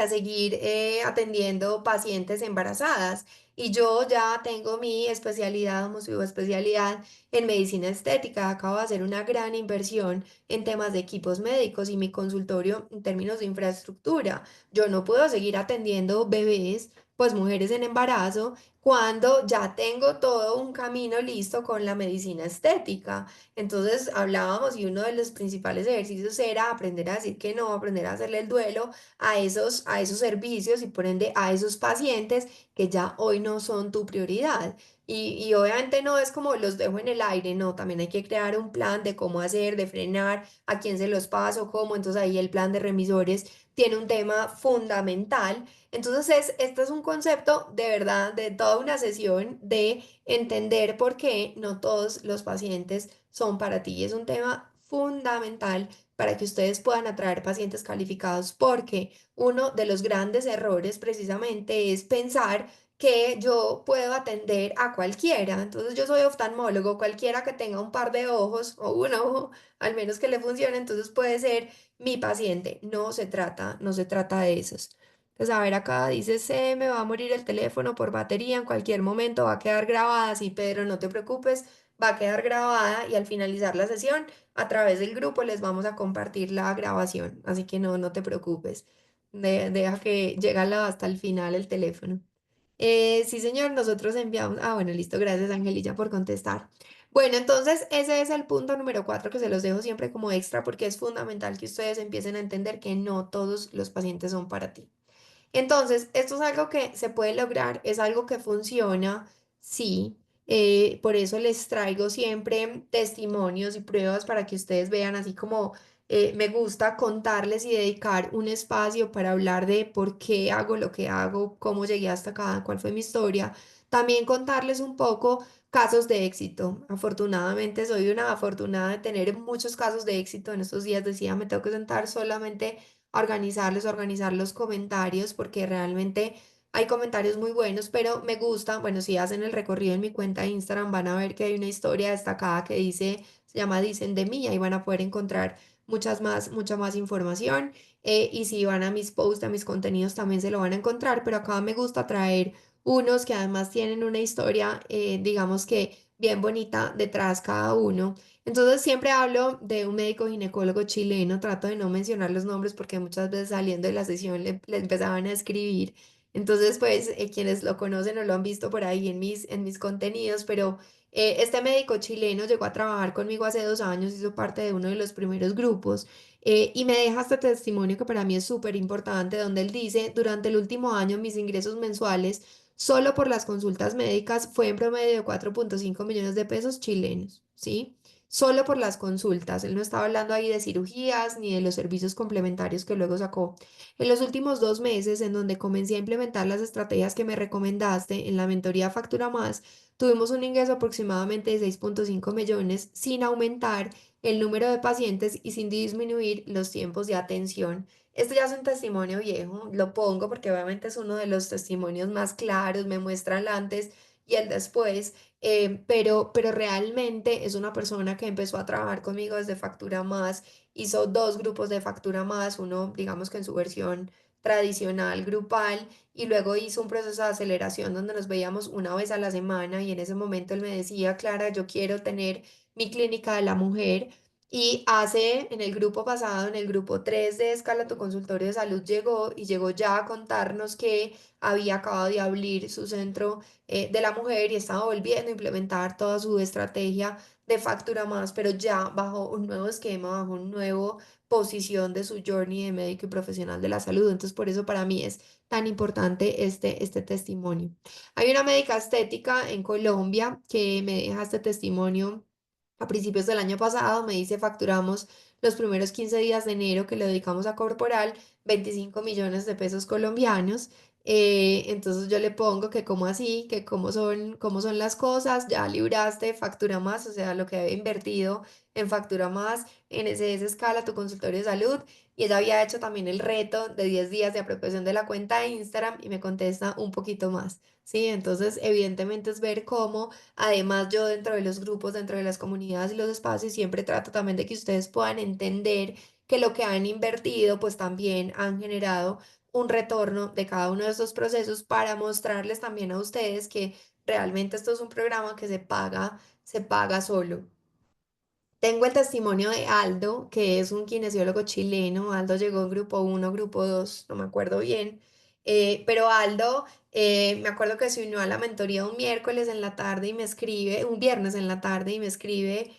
seguir atendiendo pacientes embarazadas. Y yo ya tengo mi especialidad, como su especialidad en medicina estética. Acabo de hacer una gran inversión en temas de equipos médicos y mi consultorio en términos de infraestructura. Yo no puedo seguir atendiendo bebés, pues mujeres en embarazo, cuando ya tengo todo un camino listo con la medicina estética. Entonces hablábamos y uno de los principales ejercicios era aprender a decir que no, aprender a hacerle el duelo a esos servicios y por ende a esos pacientes que ya hoy no son tu prioridad. Y obviamente no es como los dejo en el aire, no, también hay que crear un plan de cómo hacer, de frenar, a quién se los paso, cómo, entonces ahí el plan de remisores tiene un tema fundamental. Entonces este es un concepto de verdad de toda una sesión de entender por qué no todos los pacientes son para ti. Es un tema fundamental para que ustedes puedan atraer pacientes calificados, porque uno de los grandes errores precisamente es pensar que yo puedo atender a cualquiera. Entonces yo soy oftalmólogo, cualquiera que tenga un par de ojos o un ojo, al menos que le funcione, entonces puede ser mi paciente. No se trata de esos. Entonces, a ver, acá dice, se me va a morir el teléfono por batería, en cualquier momento va a quedar grabada. Sí, Pedro, no te preocupes, va a quedar grabada y al finalizar la sesión, a través del grupo les vamos a compartir la grabación. Así que no, no te preocupes. Deja que llega hasta el final el teléfono. Sí, señor, nosotros enviamos. Ah, bueno, listo, gracias, Angelilla, por contestar. Bueno, entonces ese es el punto número 4 que se los dejo siempre como extra porque es fundamental que ustedes empiecen a entender que no todos los pacientes son para ti. Entonces, esto es algo que se puede lograr, es algo que funciona, sí. Por eso les traigo siempre testimonios y pruebas para que ustedes vean, así como me gusta contarles y dedicar un espacio para hablar de por qué hago lo que hago, cómo llegué hasta acá, cuál fue mi historia. También contarles un poco casos de éxito. Afortunadamente, soy una afortunada de tener muchos casos de éxito. En estos días decía, me tengo que sentar solamente organizar los comentarios, porque realmente hay comentarios muy buenos, pero me gusta, bueno, si hacen el recorrido en mi cuenta de Instagram van a ver que hay una historia destacada que dice, se llama Dicen de mí, ahí van a poder encontrar mucha más información. Y si van a mis posts, a mis contenidos también se lo van a encontrar, pero acá me gusta traer unos que además tienen una historia, digamos que bien bonita detrás cada uno. Entonces siempre hablo de un médico ginecólogo chileno, trato de no mencionar los nombres porque muchas veces saliendo de la sesión le empezaban a escribir. Entonces, pues quienes lo conocen o lo han visto por ahí en mis contenidos, pero este médico chileno llegó a trabajar conmigo hace 2 años, hizo parte de uno de los primeros grupos y me deja este testimonio que para mí es súper importante, donde él dice, durante el último año mis ingresos mensuales solo por las consultas médicas fue en promedio de 4,5 millones de pesos chilenos, ¿sí? Solo por las consultas. Él no estaba hablando ahí de cirugías ni de los servicios complementarios que luego sacó. En los últimos 2 meses, en donde comencé a implementar las estrategias que me recomendaste en la mentoría Factura Más, tuvimos un ingreso aproximadamente de 6,5 millones sin aumentar el número de pacientes y sin disminuir los tiempos de atención. Esto ya es un testimonio viejo, lo pongo porque obviamente es uno de los testimonios más claros, me muestra el antes y el después. Pero realmente es una persona que empezó a trabajar conmigo desde Factura Más, hizo 2 grupos de Factura Más, uno digamos que en su versión tradicional, grupal, y luego hizo un proceso de aceleración donde nos veíamos una vez a la semana y en ese momento él me decía, Clara, yo quiero tener mi clínica de la mujer. Y en el grupo pasado, en el grupo 3 de Escala tu consultorio de salud, llegó ya a contarnos que había acabado de abrir su centro de la mujer y estaba volviendo a implementar toda su estrategia de Factura Más, pero ya bajo un nuevo esquema, bajo un nuevo posición de su journey de médico y profesional de la salud. Entonces, por eso para mí es tan importante este testimonio. Hay una médica estética en Colombia que me deja este testimonio a principios del año pasado. Me dice: facturamos los primeros 15 días de enero que le dedicamos a Corporal 25 millones de pesos colombianos. Entonces yo le pongo que cómo así, que cómo son las cosas, ya libraste Factura Más, o sea, lo que había invertido en Factura Más, en ese escala tu consultorio de salud. Y ella había hecho también el reto de 10 días de apropiación de la cuenta de Instagram y me contesta un poquito más, ¿sí? Entonces, evidentemente es ver cómo, además, yo dentro de los grupos, dentro de las comunidades y los espacios, siempre trato también de que ustedes puedan entender que lo que han invertido, pues también han generado un retorno de cada uno de estos procesos para mostrarles también a ustedes que realmente esto es un programa que se paga solo. Tengo el testimonio de Aldo, que es un kinesiólogo chileno. Aldo llegó en grupo uno, grupo 2, no me acuerdo bien. Pero Aldo, me acuerdo que se unió a la mentoría un miércoles en la tarde y me escribe, un viernes en la tarde y me escribe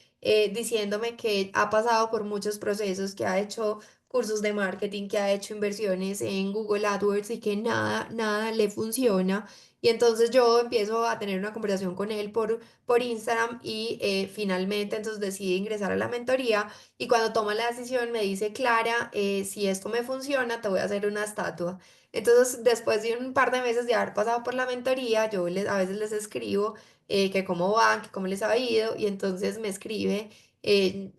diciéndome que ha pasado por muchos procesos, que ha hecho cursos de marketing, que ha hecho inversiones en Google AdWords y que nada le funciona. Y entonces yo empiezo a tener una conversación con él por Instagram y finalmente entonces decide ingresar a la mentoría y cuando toma la decisión me dice: Clara, si esto me funciona, te voy a hacer una estatua. Entonces, después de un par de meses de haber pasado por la mentoría, a veces les escribo que cómo van, que cómo les ha ido, y entonces me escribe,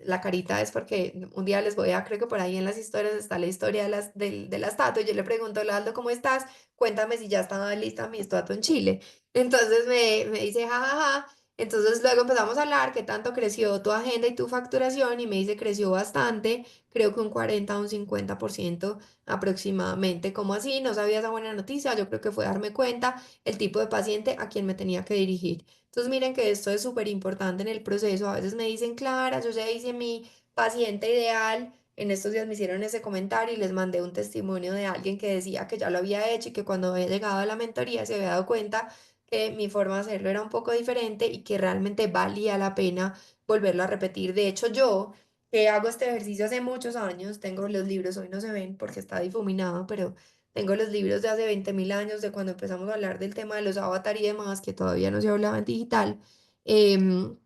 la carita es porque un día les voy a, creo que por ahí en las historias está la historia de la estatua, y yo le pregunto: Laldo, ¿cómo estás? Cuéntame si ya estaba lista mi estatua en Chile. Entonces me dice: jajaja. Entonces luego empezamos a hablar qué tanto creció tu agenda y tu facturación y me dice: creció bastante, creo que un 40 o un 50% aproximadamente. ¿Cómo así? No sabía esa buena noticia. Yo creo que fue darme cuenta el tipo de paciente a quien me tenía que dirigir. Entonces miren que esto es súper importante en el proceso. A veces me dicen: Clara, yo ya hice mi paciente ideal. En estos días me hicieron ese comentario y les mandé un testimonio de alguien que decía que ya lo había hecho y que cuando había llegado a la mentoría se había dado cuenta que mi forma de hacerlo era un poco diferente y que realmente valía la pena volverlo a repetir. De hecho, yo que hago este ejercicio hace muchos años, tengo los libros, hoy no se ven porque está difuminado, pero tengo los libros de hace 20.000 años, de cuando empezamos a hablar del tema de los avatar y demás, que todavía no se hablaba en digital. em,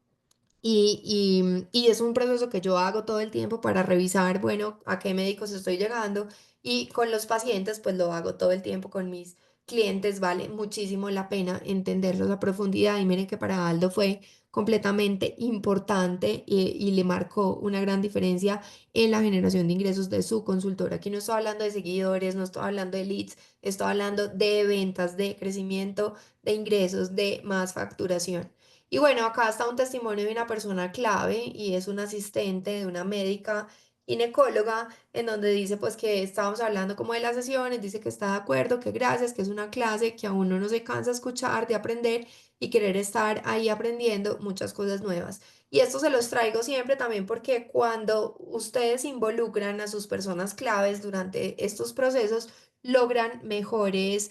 y es un proceso que yo hago todo el tiempo para revisar, bueno, a qué médicos estoy llegando, y con los pacientes, pues lo hago todo el tiempo con mis clientes. Vale muchísimo la pena entenderlos a profundidad y miren que para Aldo fue completamente importante y le marcó una gran diferencia en la generación de ingresos de su consultora. Aquí no estoy hablando de seguidores, no estoy hablando de leads, estoy hablando de ventas, de crecimiento, de ingresos, de más facturación. Y bueno, acá está un testimonio de una persona clave y es un asistente de una médica ginecóloga, en donde dice pues que estábamos hablando como de las sesiones, dice que está de acuerdo, que gracias, que es una clase que a uno no se cansa de escuchar, de aprender y querer estar ahí aprendiendo muchas cosas nuevas. Y esto se los traigo siempre también porque cuando ustedes involucran a sus personas claves durante estos procesos, logran mejores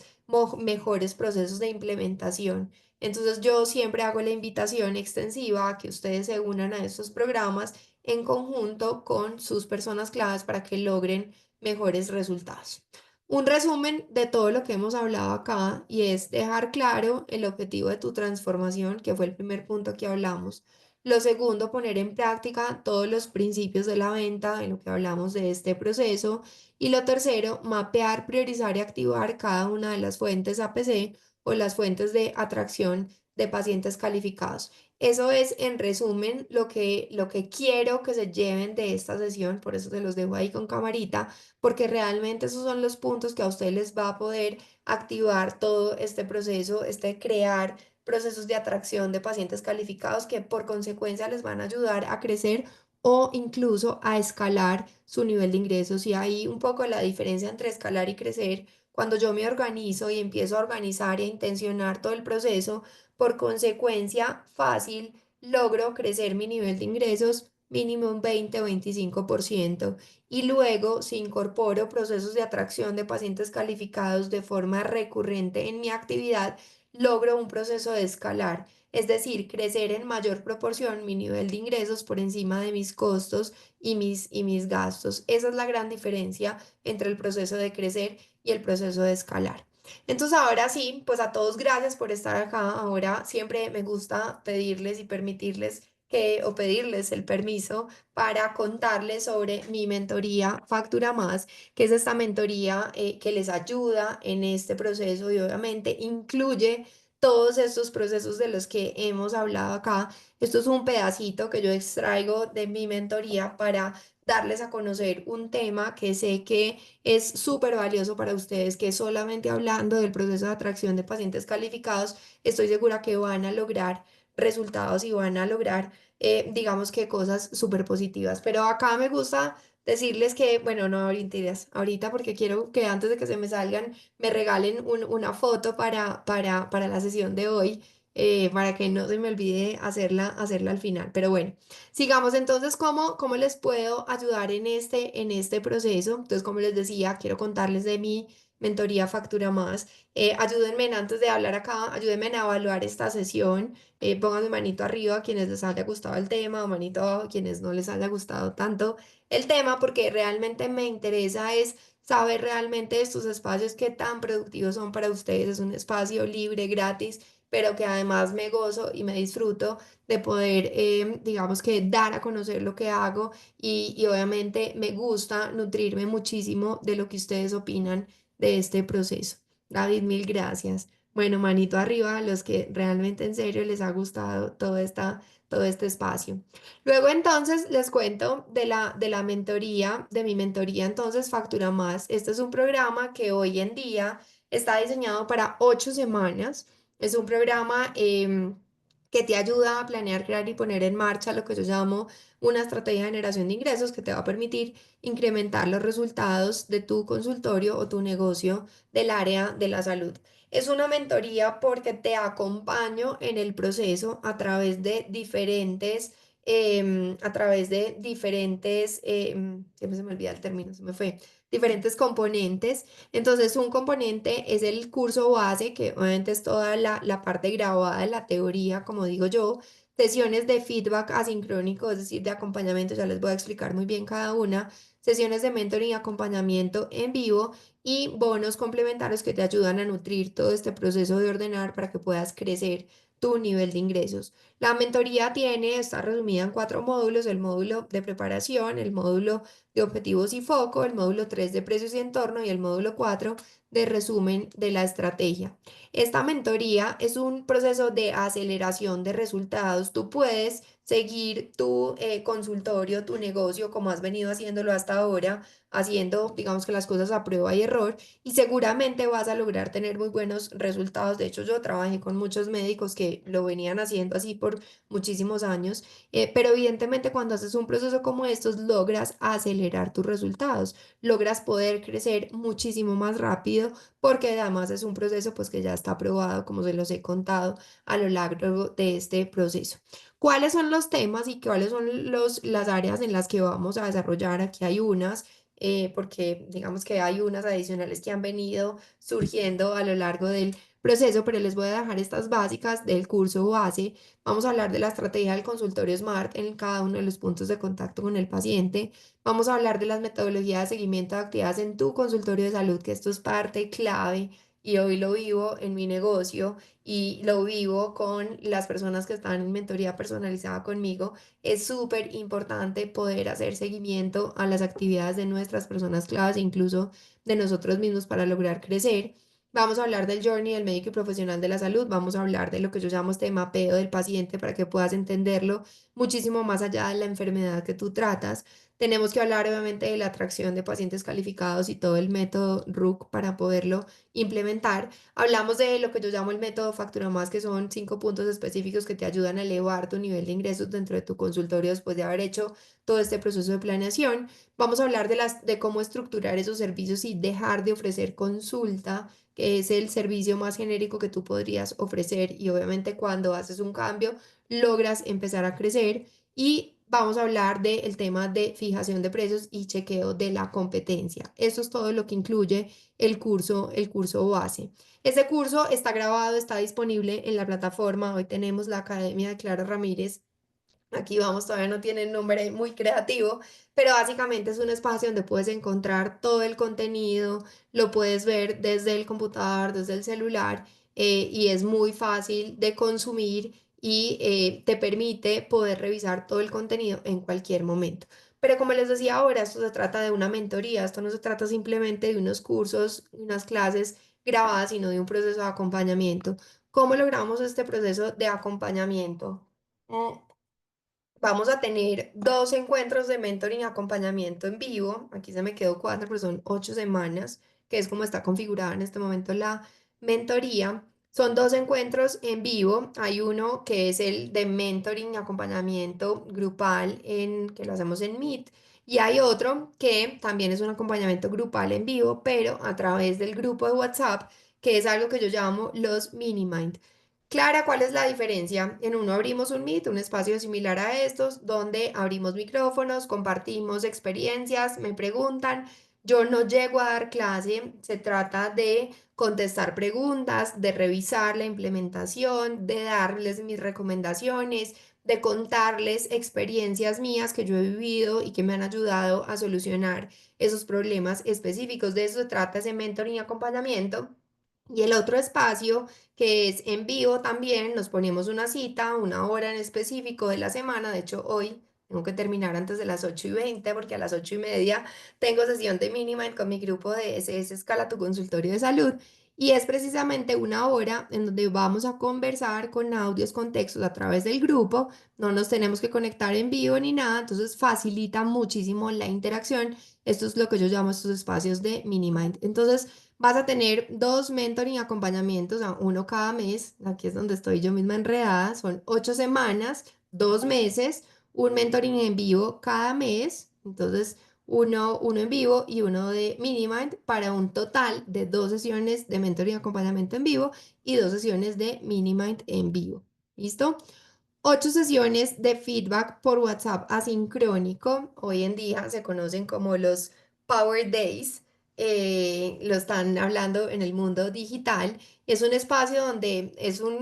procesos de implementación. Entonces yo siempre hago la invitación extensiva a que ustedes se unan a estos programas en conjunto con sus personas claves para que logren mejores resultados. Un resumen de todo lo que hemos hablado acá y es dejar claro el objetivo de tu transformación, que fue el primer punto que hablamos. Lo segundo, poner en práctica todos los principios de la venta, en lo que hablamos de este proceso. Y lo tercero, mapear, priorizar y activar cada una de las fuentes APC o las fuentes de atracción de pacientes calificados. Eso es, en resumen, lo que quiero que se lleven de esta sesión, por eso se los dejo ahí con camarita, porque realmente esos son los puntos que a ustedes les va a poder activar todo este proceso, este crear procesos de atracción de pacientes calificados que por consecuencia les van a ayudar a crecer o incluso a escalar su nivel de ingresos. Y ahí un poco la diferencia entre escalar y crecer: cuando yo me organizo y empiezo a organizar e intencionar todo el proceso, por consecuencia fácil logro crecer mi nivel de ingresos, mínimo un 20 o 25%. Y luego, si incorporo procesos de atracción de pacientes calificados de forma recurrente en mi actividad, logro un proceso de escalar, es decir, crecer en mayor proporción mi nivel de ingresos por encima de mis costos y mis gastos. Esa es la gran diferencia entre el proceso de crecer y el proceso de escalar. Entonces, ahora sí, pues a todos gracias por estar acá. Ahora siempre me gusta pedirles y permitirles o pedirles el permiso para contarles sobre mi mentoría Factura Más, que es esta mentoría que les ayuda en este proceso y obviamente incluye todos estos procesos de los que hemos hablado acá. Esto es un pedacito que yo extraigo de mi mentoría para darles a conocer un tema que sé que es súper valioso para ustedes, que solamente hablando del proceso de atracción de pacientes calificados, estoy segura que van a lograr resultados y van a lograr, digamos que cosas súper positivas. Pero acá me gusta decirles que, bueno, no ahorita, ahorita porque quiero que antes de que se me salgan, me regalen una foto para la sesión de hoy, para que no se me olvide hacerla al final. Pero bueno. Sigamos entonces, ¿cómo les puedo ayudar en este proceso? Entonces, como les decía, quiero contarles de mi mentoría Factura Más. Ayúdenme antes de hablar acá, ayúdenme a evaluar esta sesión. Pónganme manito arriba a quienes les haya gustado el tema o manito abajo a quienes no les haya gustado tanto el tema, porque realmente me interesa es saber realmente estos espacios qué tan productivos son para ustedes. Es un espacio libre, gratis, pero que además me gozo y me disfruto de poder, digamos que dar a conocer lo que hago y obviamente me gusta nutrirme muchísimo de lo que ustedes opinan de este proceso. David, mil gracias. Bueno, manito arriba a los que realmente en serio les ha gustado todo este espacio. Luego entonces les cuento de la mentoría, de mi mentoría entonces Factura Más. Este es un programa que hoy en día está diseñado para 8 semanas. Es un programa que te ayuda a planear, crear y poner en marcha lo que yo llamo una estrategia de generación de ingresos que te va a permitir incrementar los resultados de tu consultorio o tu negocio del área de la salud. Es una mentoría porque te acompaño en el proceso a través de diferentes, siempre se me olvida el término, se me fue, diferentes componentes. Entonces, un componente es el curso base, que obviamente es toda la parte grabada de la teoría, como digo yo, sesiones de feedback asincrónico, es decir, de acompañamiento, ya les voy a explicar muy bien cada una, sesiones de mentoring y acompañamiento en vivo y bonos complementarios que te ayudan a nutrir todo este proceso de ordenar para que puedas crecer tu nivel de ingresos. La mentoría está resumida en 4 módulos: el módulo de preparación, el módulo de objetivos y foco, el módulo 3 de precios y entorno y el módulo 4 de resumen de la estrategia. Esta mentoría es un proceso de aceleración de resultados. Tú puedes seguir tu consultorio, tu negocio, como has venido haciéndolo hasta ahora, haciendo, digamos que las cosas a prueba y error, y seguramente vas a lograr tener muy buenos resultados. De hecho, yo trabajé con muchos médicos que lo venían haciendo así por muchísimos años, pero evidentemente cuando haces un proceso como estos, logras acelerar tus resultados, logras poder crecer muchísimo más rápido, porque además es un proceso pues que ya está aprobado, como se los he contado a lo largo de este proceso. ¿Cuáles son los temas y cuáles son las áreas en las que vamos a desarrollar? Aquí hay unas, porque digamos que hay unas adicionales que han venido surgiendo a lo largo del proceso, pero les voy a dejar estas básicas del curso base. Vamos a hablar de la estrategia del consultorio SMART en cada uno de los puntos de contacto con el paciente. Vamos a hablar de las metodologías de seguimiento de actividades en tu consultorio de salud, que esto es parte clave y hoy lo vivo en mi negocio y lo vivo con las personas que están en mentoría personalizada conmigo. Es súper importante poder hacer seguimiento a las actividades de nuestras personas claves e incluso de nosotros mismos para lograr crecer. Vamos a hablar del journey del médico y profesional de la salud. Vamos a hablar de lo que yo llamo este mapeo del paciente para que puedas entenderlo muchísimo más allá de la enfermedad que tú tratas. Tenemos que hablar obviamente de la atracción de pacientes calificados y todo el método RUC para poderlo implementar. Hablamos de lo que yo llamo el método Factura Más, que son 5 puntos específicos que te ayudan a elevar tu nivel de ingresos dentro de tu consultorio después de haber hecho todo este proceso de planeación. Vamos a hablar de cómo estructurar esos servicios y dejar de ofrecer consulta, que es el servicio más genérico que tú podrías ofrecer, y obviamente cuando haces un cambio logras empezar a crecer. Y vamos a hablar del tema de fijación de precios y chequeo de la competencia. Eso es todo lo que incluye el curso base. Ese curso está grabado, está disponible en la plataforma. Hoy tenemos la Academia de Clara Ramírez. Aquí vamos, todavía no tiene nombre muy creativo, pero básicamente es un espacio donde puedes encontrar todo el contenido, lo puedes ver desde el computador, desde el celular, y es muy fácil de consumir y te permite poder revisar todo el contenido en cualquier momento. Pero como les decía ahora, esto se trata de una mentoría, esto no se trata simplemente de unos cursos, unas clases grabadas, sino de un proceso de acompañamiento. ¿Cómo logramos este proceso de acompañamiento? Vamos a tener dos encuentros de mentoring y acompañamiento en vivo. Aquí se me quedó cuatro, pero son 8 semanas, que es como está configurada en este momento la mentoría. Son dos encuentros en vivo. Hay uno que es el de mentoring y acompañamiento grupal, que lo hacemos en Meet. Y hay otro que también es un acompañamiento grupal en vivo, pero a través del grupo de WhatsApp, que es algo que yo llamo los mini mind. Clara, ¿cuál es la diferencia? En uno abrimos un Meet, un espacio similar a estos, donde abrimos micrófonos, compartimos experiencias, me preguntan. Yo no llego a dar clase, se trata de contestar preguntas, de revisar la implementación, de darles mis recomendaciones, de contarles experiencias mías que yo he vivido y que me han ayudado a solucionar esos problemas específicos. De eso se trata ese mentoring y acompañamiento. Y el otro espacio que es en vivo también, nos ponemos una cita, una hora en específico de la semana. De hecho, hoy tengo que terminar antes de las 8:20 porque a las 8:30 tengo sesión de mínima con mi grupo de SS Escala tu consultorio de salud. Y es precisamente una hora en donde vamos a conversar con audios, con textos a través del grupo. No nos tenemos que conectar en vivo ni nada, entonces facilita muchísimo la interacción. Esto es lo que yo llamo estos espacios de mini mind. Entonces, vas a tener dos mentoring acompañamientos, uno cada mes. Aquí es donde estoy yo misma enredada. Son 8 semanas, 2 meses, un mentoring en vivo cada mes. Entonces, uno en vivo y uno de Minimind para un total de 2 sesiones de mentoring y acompañamiento en vivo y 2 sesiones de Minimind en vivo. ¿Listo? 8 sesiones de feedback por WhatsApp asincrónico. Hoy en día se conocen como los Power Days. Lo están hablando en el mundo digital. Es un espacio donde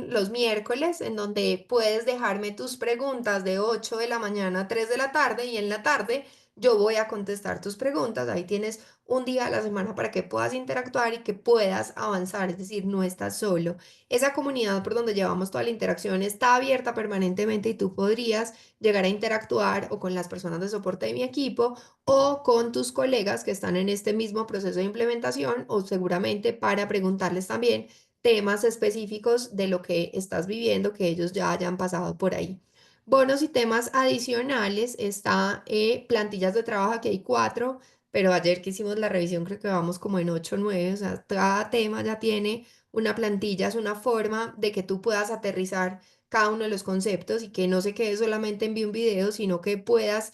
los miércoles en donde puedes dejarme tus preguntas de 8 de la mañana a 3 de la tarde y en la tarde yo voy a contestar tus preguntas. Ahí tienes un día a la semana para que puedas interactuar y que puedas avanzar. Es decir, no estás solo. Esa comunidad por donde llevamos toda la interacción está abierta permanentemente y tú podrías llegar a interactuar o con las personas de soporte de mi equipo o con tus colegas que están en este mismo proceso de implementación o seguramente para preguntarles también temas específicos de lo que estás viviendo, que ellos ya hayan pasado por ahí. Bonos y temas adicionales, está plantillas de trabajo, aquí hay 4, pero ayer que hicimos la revisión creo que vamos como en 8 o 9, o sea, cada tema ya tiene una plantilla, es una forma de que tú puedas aterrizar cada uno de los conceptos y que no se quede solamente en un video, sino que puedas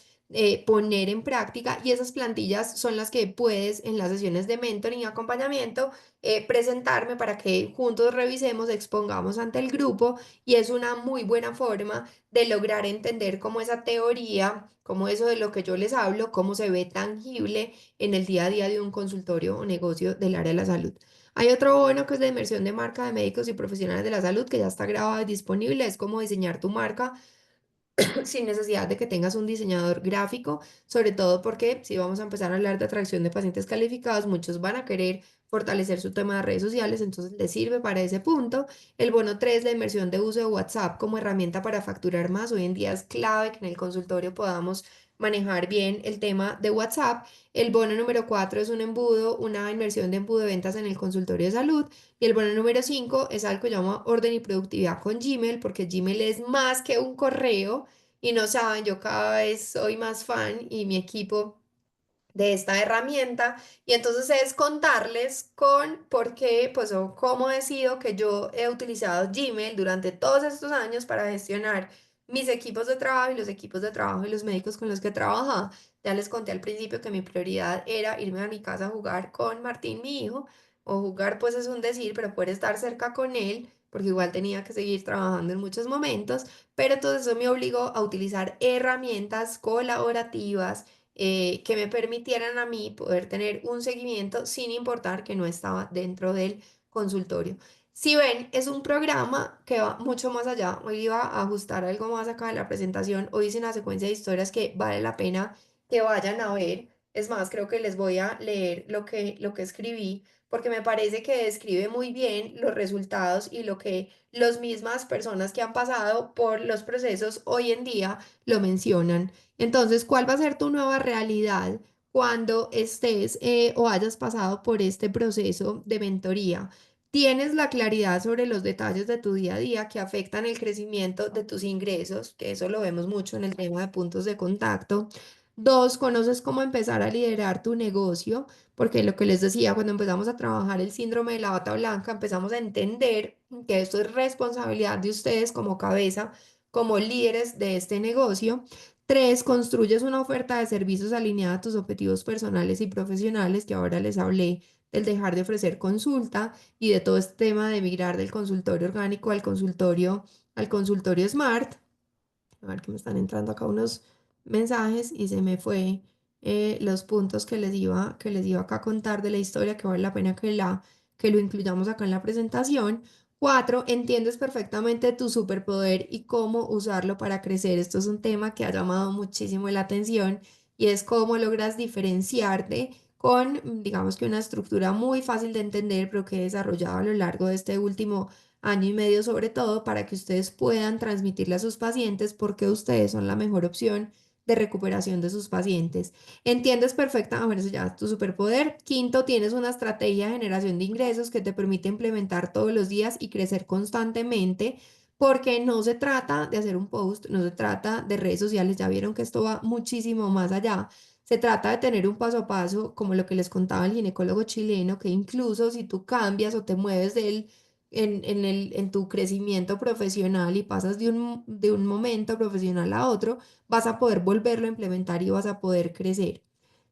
poner en práctica. Y esas plantillas son las que puedes en las sesiones de mentoring y acompañamiento presentarme para que juntos revisemos, expongamos ante el grupo y es una muy buena forma de lograr entender cómo esa teoría, cómo eso de lo que yo les hablo, cómo se ve tangible en el día a día de un consultorio o negocio del área de la salud. Hay otro bono que es la inmersión de marca de médicos y profesionales de la salud, que ya está grabado y disponible. Es como diseñar tu marca sin necesidad de que tengas un diseñador gráfico, sobre todo porque si vamos a empezar a hablar de atracción de pacientes calificados, muchos van a querer fortalecer su tema de redes sociales, entonces les sirve para ese punto. El bono 3, la inversión de uso de WhatsApp como herramienta para facturar más. Hoy en día es clave que en el consultorio podamos manejar bien el tema de WhatsApp. El bono número 4 es un embudo, una inversión de embudo de ventas en el consultorio de salud. Y el bono número 5 es algo que llamo orden y productividad con Gmail, porque Gmail es más que un correo y no saben, yo cada vez soy más fan y mi equipo de esta herramienta y entonces es contarles con por qué, pues o cómo decido que yo he utilizado Gmail durante todos estos años para gestionar mis equipos de trabajo y los equipos de trabajo y los médicos con los que he trabajado. Ya les conté al principio que mi prioridad era irme a mi casa a jugar con Martín, mi hijo, o jugar pues es un decir, pero poder estar cerca con él porque igual tenía que seguir trabajando en muchos momentos, pero todo eso me obligó a utilizar herramientas colaborativas que me permitieran a mí poder tener un seguimiento sin importar que no estaba dentro del consultorio. Si ven, es un programa que va mucho más allá. Hoy iba a ajustar algo más acá en la presentación. Hoy hice una secuencia de historias que vale la pena que vayan a ver. Es más, creo que les voy a leer lo que escribí, porque me parece que describe muy bien los resultados y lo que las mismas personas que han pasado por los procesos hoy en día lo mencionan. Entonces, ¿cuál va a ser tu nueva realidad cuando estés o hayas pasado por este proceso de mentoría? Tienes la claridad sobre los detalles de tu día a día que afectan el crecimiento de tus ingresos, que eso lo vemos mucho en el tema de puntos de contacto. Dos, conoces cómo empezar a liderar tu negocio, porque lo que les decía, cuando empezamos a trabajar el síndrome de la bata blanca, empezamos a entender que esto es responsabilidad de ustedes como cabeza, como líderes de este negocio. Tres, construyes una oferta de servicios alineada a tus objetivos personales y profesionales, que ahora les hablé del dejar de ofrecer consulta y de todo este tema de migrar del consultorio orgánico al consultorio Smart. A ver que me están entrando acá unos mensajes y se me fue los puntos que les iba acá a contar de la historia, que vale la pena que lo incluyamos acá en la presentación. Cuatro, entiendes perfectamente tu superpoder y cómo usarlo para crecer. Esto es un tema que ha llamado muchísimo la atención y es cómo logras diferenciarte con, digamos que una estructura muy fácil de entender, pero que he desarrollado a lo largo de este último año y medio sobre todo, para que ustedes puedan transmitirle a sus pacientes por qué ustedes son la mejor opción de recuperación de sus pacientes. Entiendes perfectamente, bueno, eso ya es tu superpoder. Quinto, tienes una estrategia de generación de ingresos que te permite implementar todos los días y crecer constantemente, porque no se trata de hacer un post, no se trata de redes sociales, ya vieron que esto va muchísimo más allá. Se trata de tener un paso a paso, como lo que les contaba el ginecólogo chileno, que incluso si tú cambias o te mueves del en tu crecimiento profesional y pasas de un momento profesional a otro, vas a poder volverlo a implementar y vas a poder crecer.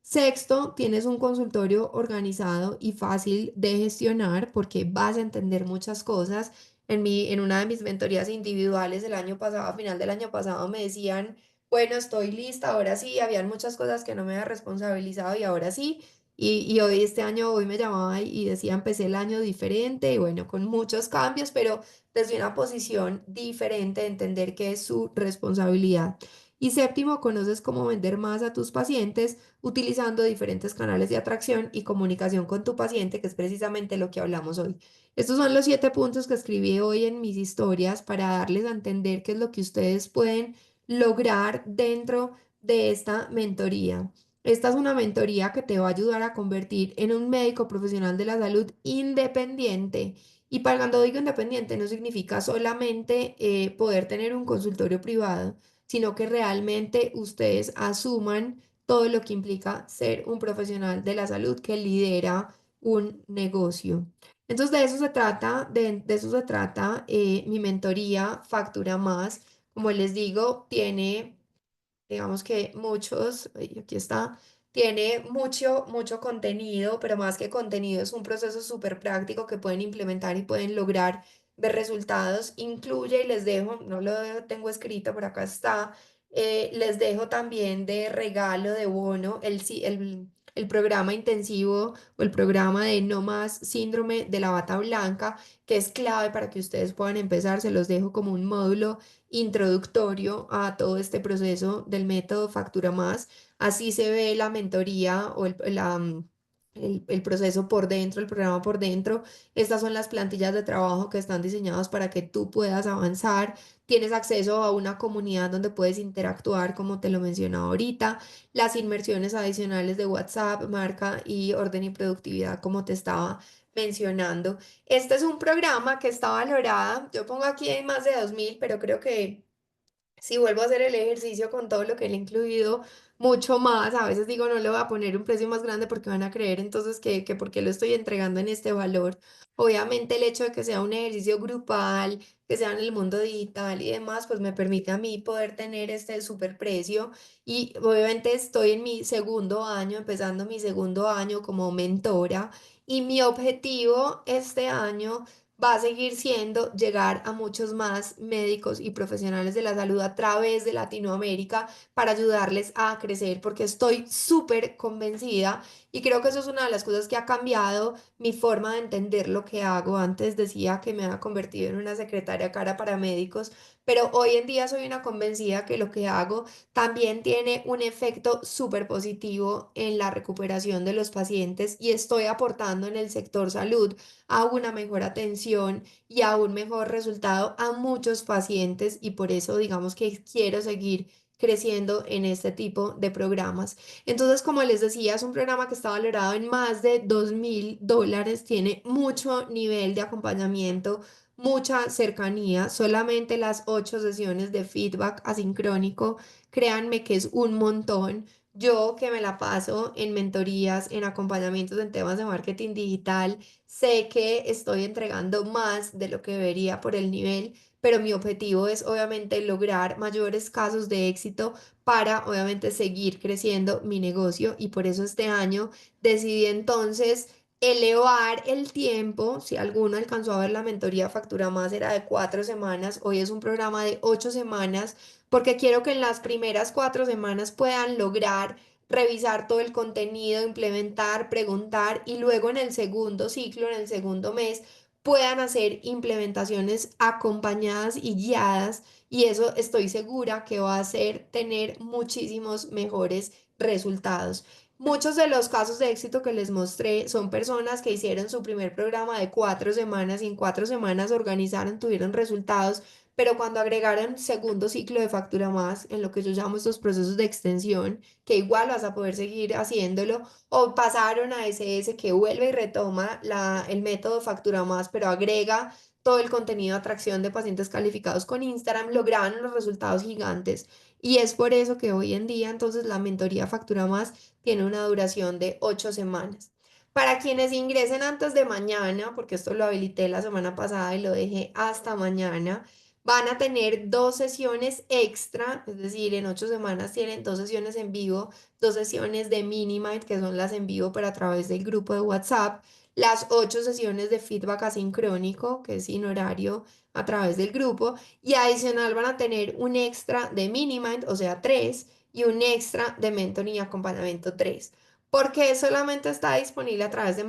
Sexto, tienes un consultorio organizado y fácil de gestionar porque vas a entender muchas cosas. En una de mis mentorías individuales el año pasado, a final del año pasado, me decían, bueno, estoy lista, ahora sí, habían muchas cosas que no me había responsabilizado y ahora sí. Y hoy, este año, hoy me llamaba y decía, empecé el año diferente, y bueno, con muchos cambios, pero desde una posición diferente, de entender que es su responsabilidad. Y séptimo, conoces cómo vender más a tus pacientes utilizando diferentes canales de atracción y comunicación con tu paciente, que es precisamente lo que hablamos hoy. Estos son los 7 puntos que escribí hoy en mis historias para darles a entender qué es lo que ustedes pueden lograr dentro de esta mentoría. Esta es una mentoría que te va a ayudar a convertir en un médico profesional de la salud independiente. Y para cuando digo independiente no significa solamente poder tener un consultorio privado, sino que realmente ustedes asuman todo lo que implica ser un profesional de la salud que lidera un negocio. Entonces de eso se trata, de eso se trata mi mentoría Factura Más. Como les digo, tiene, digamos que muchos, ay, aquí está, tiene mucho, mucho contenido, pero más que contenido es un proceso súper práctico que pueden implementar y pueden lograr ver resultados. Incluye, y les dejo, no lo tengo escrito, por acá está, les dejo también de regalo, de bono, el programa intensivo o el programa de No Más Síndrome de la Bata Blanca, que es clave para que ustedes puedan empezar. Se los dejo como un módulo introductorio a todo este proceso del método Factura Más. Así se ve la mentoría o el proceso por dentro, el programa por dentro. Estas son las plantillas de trabajo que están diseñadas para que tú puedas avanzar. Tienes acceso a una comunidad donde puedes interactuar, como te lo mencionaba ahorita. Las inmersiones adicionales de WhatsApp, marca y orden y productividad, como te estaba mencionando. Este es un programa que está valorada, yo pongo aquí en más de 2.000, pero creo que si vuelvo a hacer el ejercicio con todo lo que le he incluido, mucho más. A veces digo, no le voy a poner un precio más grande porque van a creer entonces que por qué lo estoy entregando en este valor. Obviamente el hecho de que sea un ejercicio grupal, que sea en el mundo digital y demás, pues me permite a mí poder tener este super precio. Y obviamente estoy en mi segundo año, empezando mi segundo año como mentora. Y mi objetivo este año va a seguir siendo llegar a muchos más médicos y profesionales de la salud a través de Latinoamérica para ayudarles a crecer, porque estoy súper convencida y creo que eso es una de las cosas que ha cambiado mi forma de entender lo que hago. Antes decía que me había convertido en una secretaria cara para médicos, pero hoy en día soy una convencida que lo que hago también tiene un efecto súper positivo en la recuperación de los pacientes y estoy aportando en el sector salud a una mejor atención y a un mejor resultado a muchos pacientes y por eso digamos que quiero seguir creciendo en este tipo de programas. Entonces, como les decía, es un programa que está valorado en más de $2.000, tiene mucho nivel de acompañamiento, mucha cercanía, solamente las 8 sesiones de feedback asincrónico, créanme que es un montón. Yo que me la paso en mentorías, en acompañamientos en temas de marketing digital, sé que estoy entregando más de lo que debería por el nivel, pero mi objetivo es obviamente lograr mayores casos de éxito para obviamente seguir creciendo mi negocio y por eso este año decidí entonces elevar el tiempo. Si alguno alcanzó a ver la mentoría Factura Más, era de 4 semanas, hoy es un programa de 8 semanas porque quiero que en las primeras 4 semanas puedan lograr revisar todo el contenido, implementar, preguntar y luego en el segundo ciclo, en el segundo mes, puedan hacer implementaciones acompañadas y guiadas y eso estoy segura que va a hacer tener muchísimos mejores resultados. Muchos de los casos de éxito que les mostré son personas que hicieron su primer programa de 4 semanas y en 4 semanas organizaron, tuvieron resultados, pero cuando agregaron segundo ciclo de Factura Más, en lo que yo llamo estos procesos de extensión, que igual vas a poder seguir haciéndolo, o pasaron a SS que vuelve y retoma el método Factura Más, pero agrega todo el contenido de atracción de pacientes calificados con Instagram, lograron los resultados gigantes. Y es por eso que hoy en día entonces la mentoría Factura Más tiene una duración de 8 semanas. Para quienes ingresen antes de mañana, porque esto lo habilité la semana pasada y lo dejé hasta mañana, van a tener 2 sesiones extra, es decir, en 8 semanas tienen 2 sesiones en vivo, 2 sesiones de Minimind, que son las en vivo, pero a través del grupo de WhatsApp, las 8 sesiones de feedback asincrónico, que es sin horario, a través del grupo, y adicional van a tener un extra de Minimind, o sea, tres, y un extra de mentoring y acompañamiento 3. ¿Por qué solamente está disponible a través de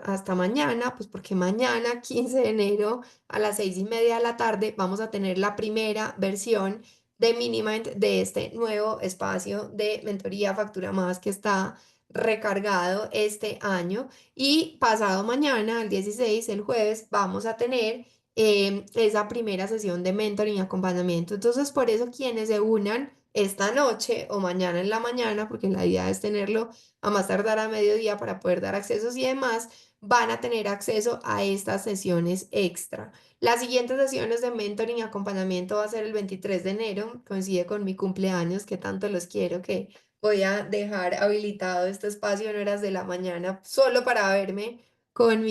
hasta mañana? Pues porque mañana, 15 de enero, a las 6:30 de la tarde, vamos a tener la primera versión de Minimind de este nuevo espacio de mentoría Factura Más que está recargado este año. Y pasado mañana, el 16, el jueves, vamos a tener esa primera sesión de mentoring y acompañamiento. Entonces, por eso quienes se unan esta noche o mañana en la mañana, porque la idea es tenerlo a más tardar a mediodía para poder dar accesos y demás, van a tener acceso a estas sesiones extra. Las siguientes sesiones de mentoring y acompañamiento va a ser el 23 de enero, coincide con mi cumpleaños, que tanto los quiero que voy a dejar habilitado este espacio en horas de la mañana solo para verme con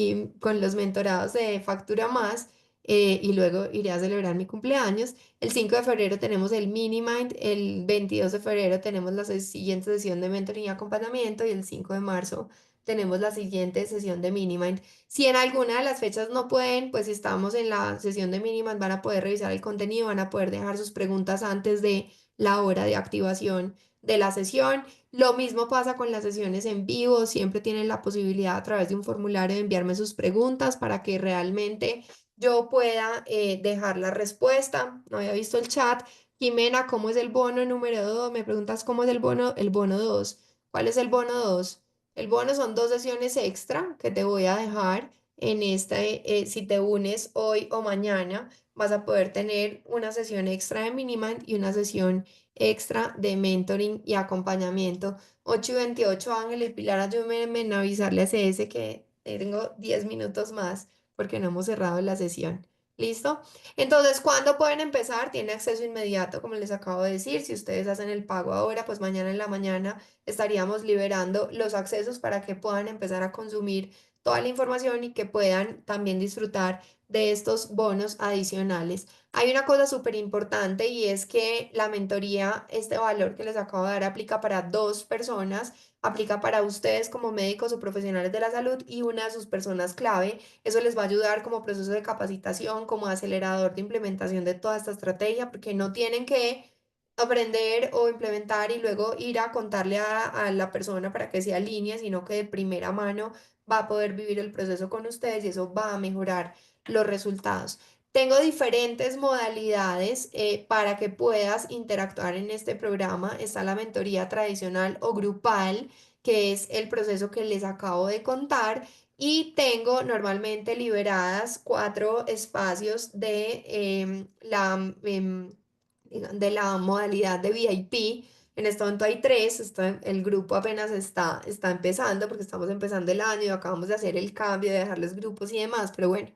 los mentorados de Factura Más y luego iré a celebrar mi cumpleaños. El 5 de febrero tenemos el mini mind, el 22 de febrero tenemos la siguiente sesión de mentoring y acompañamiento y el 5 de marzo tenemos la siguiente sesión de mini mind. Si en alguna de las fechas no pueden, pues si estamos en la sesión de mini mind van a poder revisar el contenido, van a poder dejar sus preguntas antes de la hora de activación de la sesión. Lo mismo pasa con las sesiones en vivo, siempre tienen la posibilidad a través de un formulario de enviarme sus preguntas para que realmente yo pueda dejar la respuesta. No había visto el chat. Jimena, ¿cómo es el bono número 2? Me preguntas cómo es el bono 2. ¿Cuál es el bono 2? El bono son 2 sesiones extra que te voy a dejar en si te unes hoy o mañana, vas a poder tener una sesión extra de Minimind y una sesión extra de mentoring y acompañamiento. 8:28 Ángeles, Pilar, ayúdenme en avisarle a CS que tengo 10 minutos más porque no hemos cerrado la sesión. ¿Listo? Entonces, ¿cuándo pueden empezar? Tiene acceso inmediato, como les acabo de decir. Si ustedes hacen el pago ahora, pues mañana en la mañana estaríamos liberando los accesos para que puedan empezar a consumir toda la información y que puedan también disfrutar de estos bonos adicionales. Hay una cosa súper importante y es que la mentoría, este valor que les acabo de dar, aplica para dos personas, aplica para ustedes como médicos o profesionales de la salud y una de sus personas clave. Eso les va a ayudar como proceso de capacitación, como acelerador de implementación de toda esta estrategia, porque no tienen que aprender o implementar y luego ir a contarle a la persona para que se alinee, sino que de primera mano va a poder vivir el proceso con ustedes y eso va a mejorar los resultados. Tengo diferentes modalidades para que puedas interactuar en este programa. Está la mentoría tradicional o grupal, que es el proceso que les acabo de contar. Y tengo normalmente liberadas 4 espacios de la modalidad de VIP. En este momento hay 3, el grupo apenas está empezando porque estamos empezando el año y acabamos de hacer el cambio de dejar los grupos y demás, pero bueno,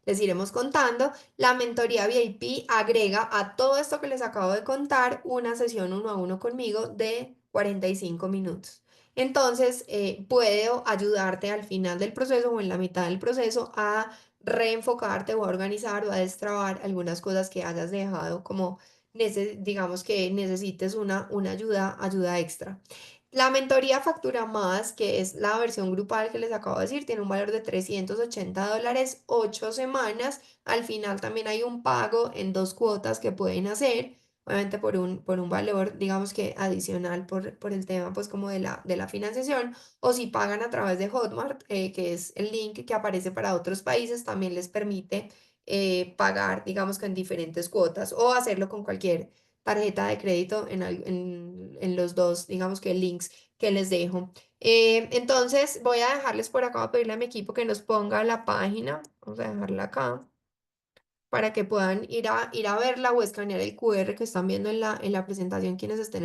les iremos contando. La mentoría VIP agrega a todo esto que les acabo de contar una sesión 1 a 1 conmigo de 45 minutos. Entonces, puedo ayudarte al final del proceso o en la mitad del proceso a reenfocarte o a organizar o a destrabar algunas cosas que hayas dejado como digamos que necesites una ayuda extra. La mentoría factura más, que es la versión grupal que les acabo de decir, tiene un valor de $380, 8 semanas. Al final también hay un pago en 2 cuotas que pueden hacer, obviamente por un valor, digamos que adicional por el tema, pues como de la financiación, o si pagan a través de Hotmart, que es el link que aparece para otros países, también les permite pagar, digamos que en diferentes cuotas o hacerlo con cualquier tarjeta de crédito en los dos, digamos que links que les dejo. Entonces voy a dejarles por acá, voy a pedirle a mi equipo que nos ponga la página, vamos a dejarla acá para que puedan ir a verla o escanear el QR que están viendo en la presentación quienes estén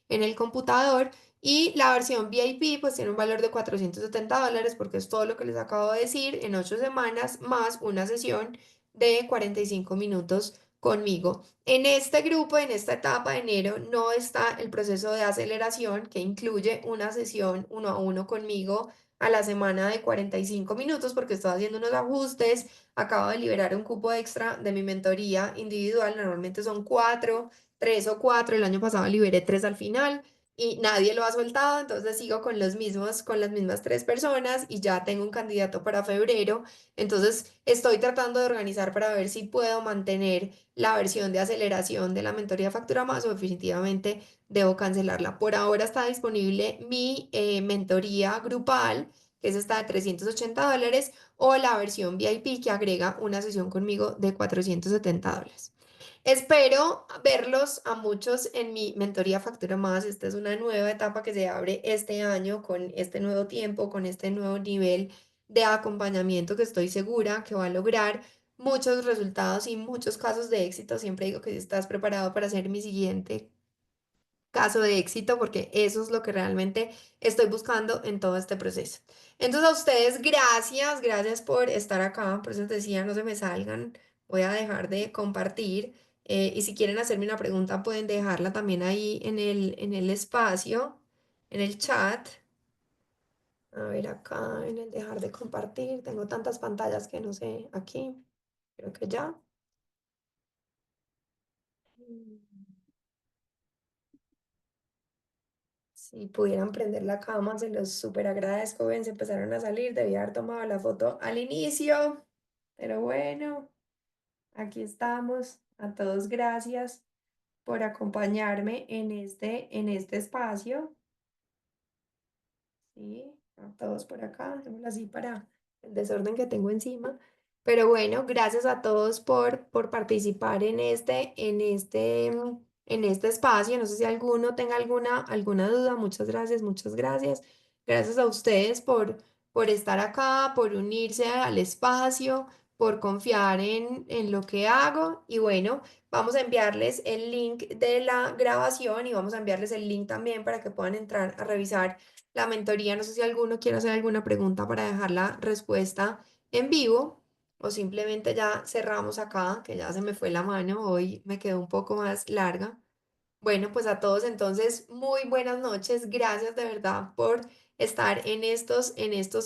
en el computador. Y la versión VIP pues tiene un valor de $470 porque es todo lo que les acabo de decir en 8 semanas más una sesión de 45 minutos conmigo. En este grupo, en esta etapa de enero, no está el proceso de aceleración que incluye una sesión 1 a 1 conmigo a la semana de 45 minutos porque estoy haciendo unos ajustes. Acabo de liberar un cupo extra de mi mentoría individual. Normalmente son 4, 3 o 4. El año pasado liberé 3 al final y nadie lo ha soltado. Entonces sigo con las mismas 3 personas y ya tengo un candidato para febrero. Entonces estoy tratando de organizar para ver si puedo mantener la versión de aceleración de la mentoría Factura Más o definitivamente debo cancelarla. Por ahora está disponible mi mentoría grupal, que es esta de $380 o la versión VIP que agrega una sesión conmigo de $470. Espero verlos a muchos en mi mentoría Factura Más. Esta es una nueva etapa que se abre este año con este nuevo tiempo, con este nuevo nivel de acompañamiento que estoy segura que va a lograr muchos resultados y muchos casos de éxito. Siempre digo que si estás preparado para hacer mi siguiente caso de éxito, porque eso es lo que realmente estoy buscando en todo este proceso. Entonces, a ustedes, gracias por estar acá. Por eso les decía, no se me salgan. Voy a dejar de compartir. Y si quieren hacerme una pregunta, pueden dejarla también ahí en el espacio, en el chat. A ver, acá en el dejar de compartir. Tengo tantas pantallas que no sé. Aquí, creo que ya. Mm. Si pudieran prender la cama, se los súper agradezco. Ven, se empezaron a salir, debía haber tomado la foto al inicio, pero bueno, aquí estamos. A todos gracias por acompañarme en este espacio. Sí, a todos por acá, dejémoslo así para el desorden que tengo encima. Pero bueno, gracias a todos por participar en este espacio. No sé si alguno tenga alguna duda. Muchas gracias, muchas gracias. Gracias a ustedes por estar acá, por unirse al espacio, por confiar en lo que hago. Y bueno, vamos a enviarles el link de la grabación y vamos a enviarles el link también para que puedan entrar a revisar la mentoría. No sé si alguno quiere hacer alguna pregunta para dejar la respuesta en vivo o simplemente ya cerramos acá, que ya se me fue la mano, hoy me quedó un poco más larga. Bueno, pues a todos entonces, muy buenas noches. Gracias de verdad por estar en estos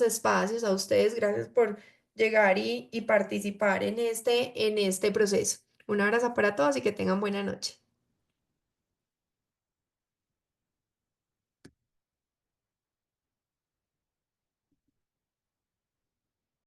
espacios. A ustedes, gracias por llegar y participar en este proceso. Un abrazo para todos y que tengan buena noche.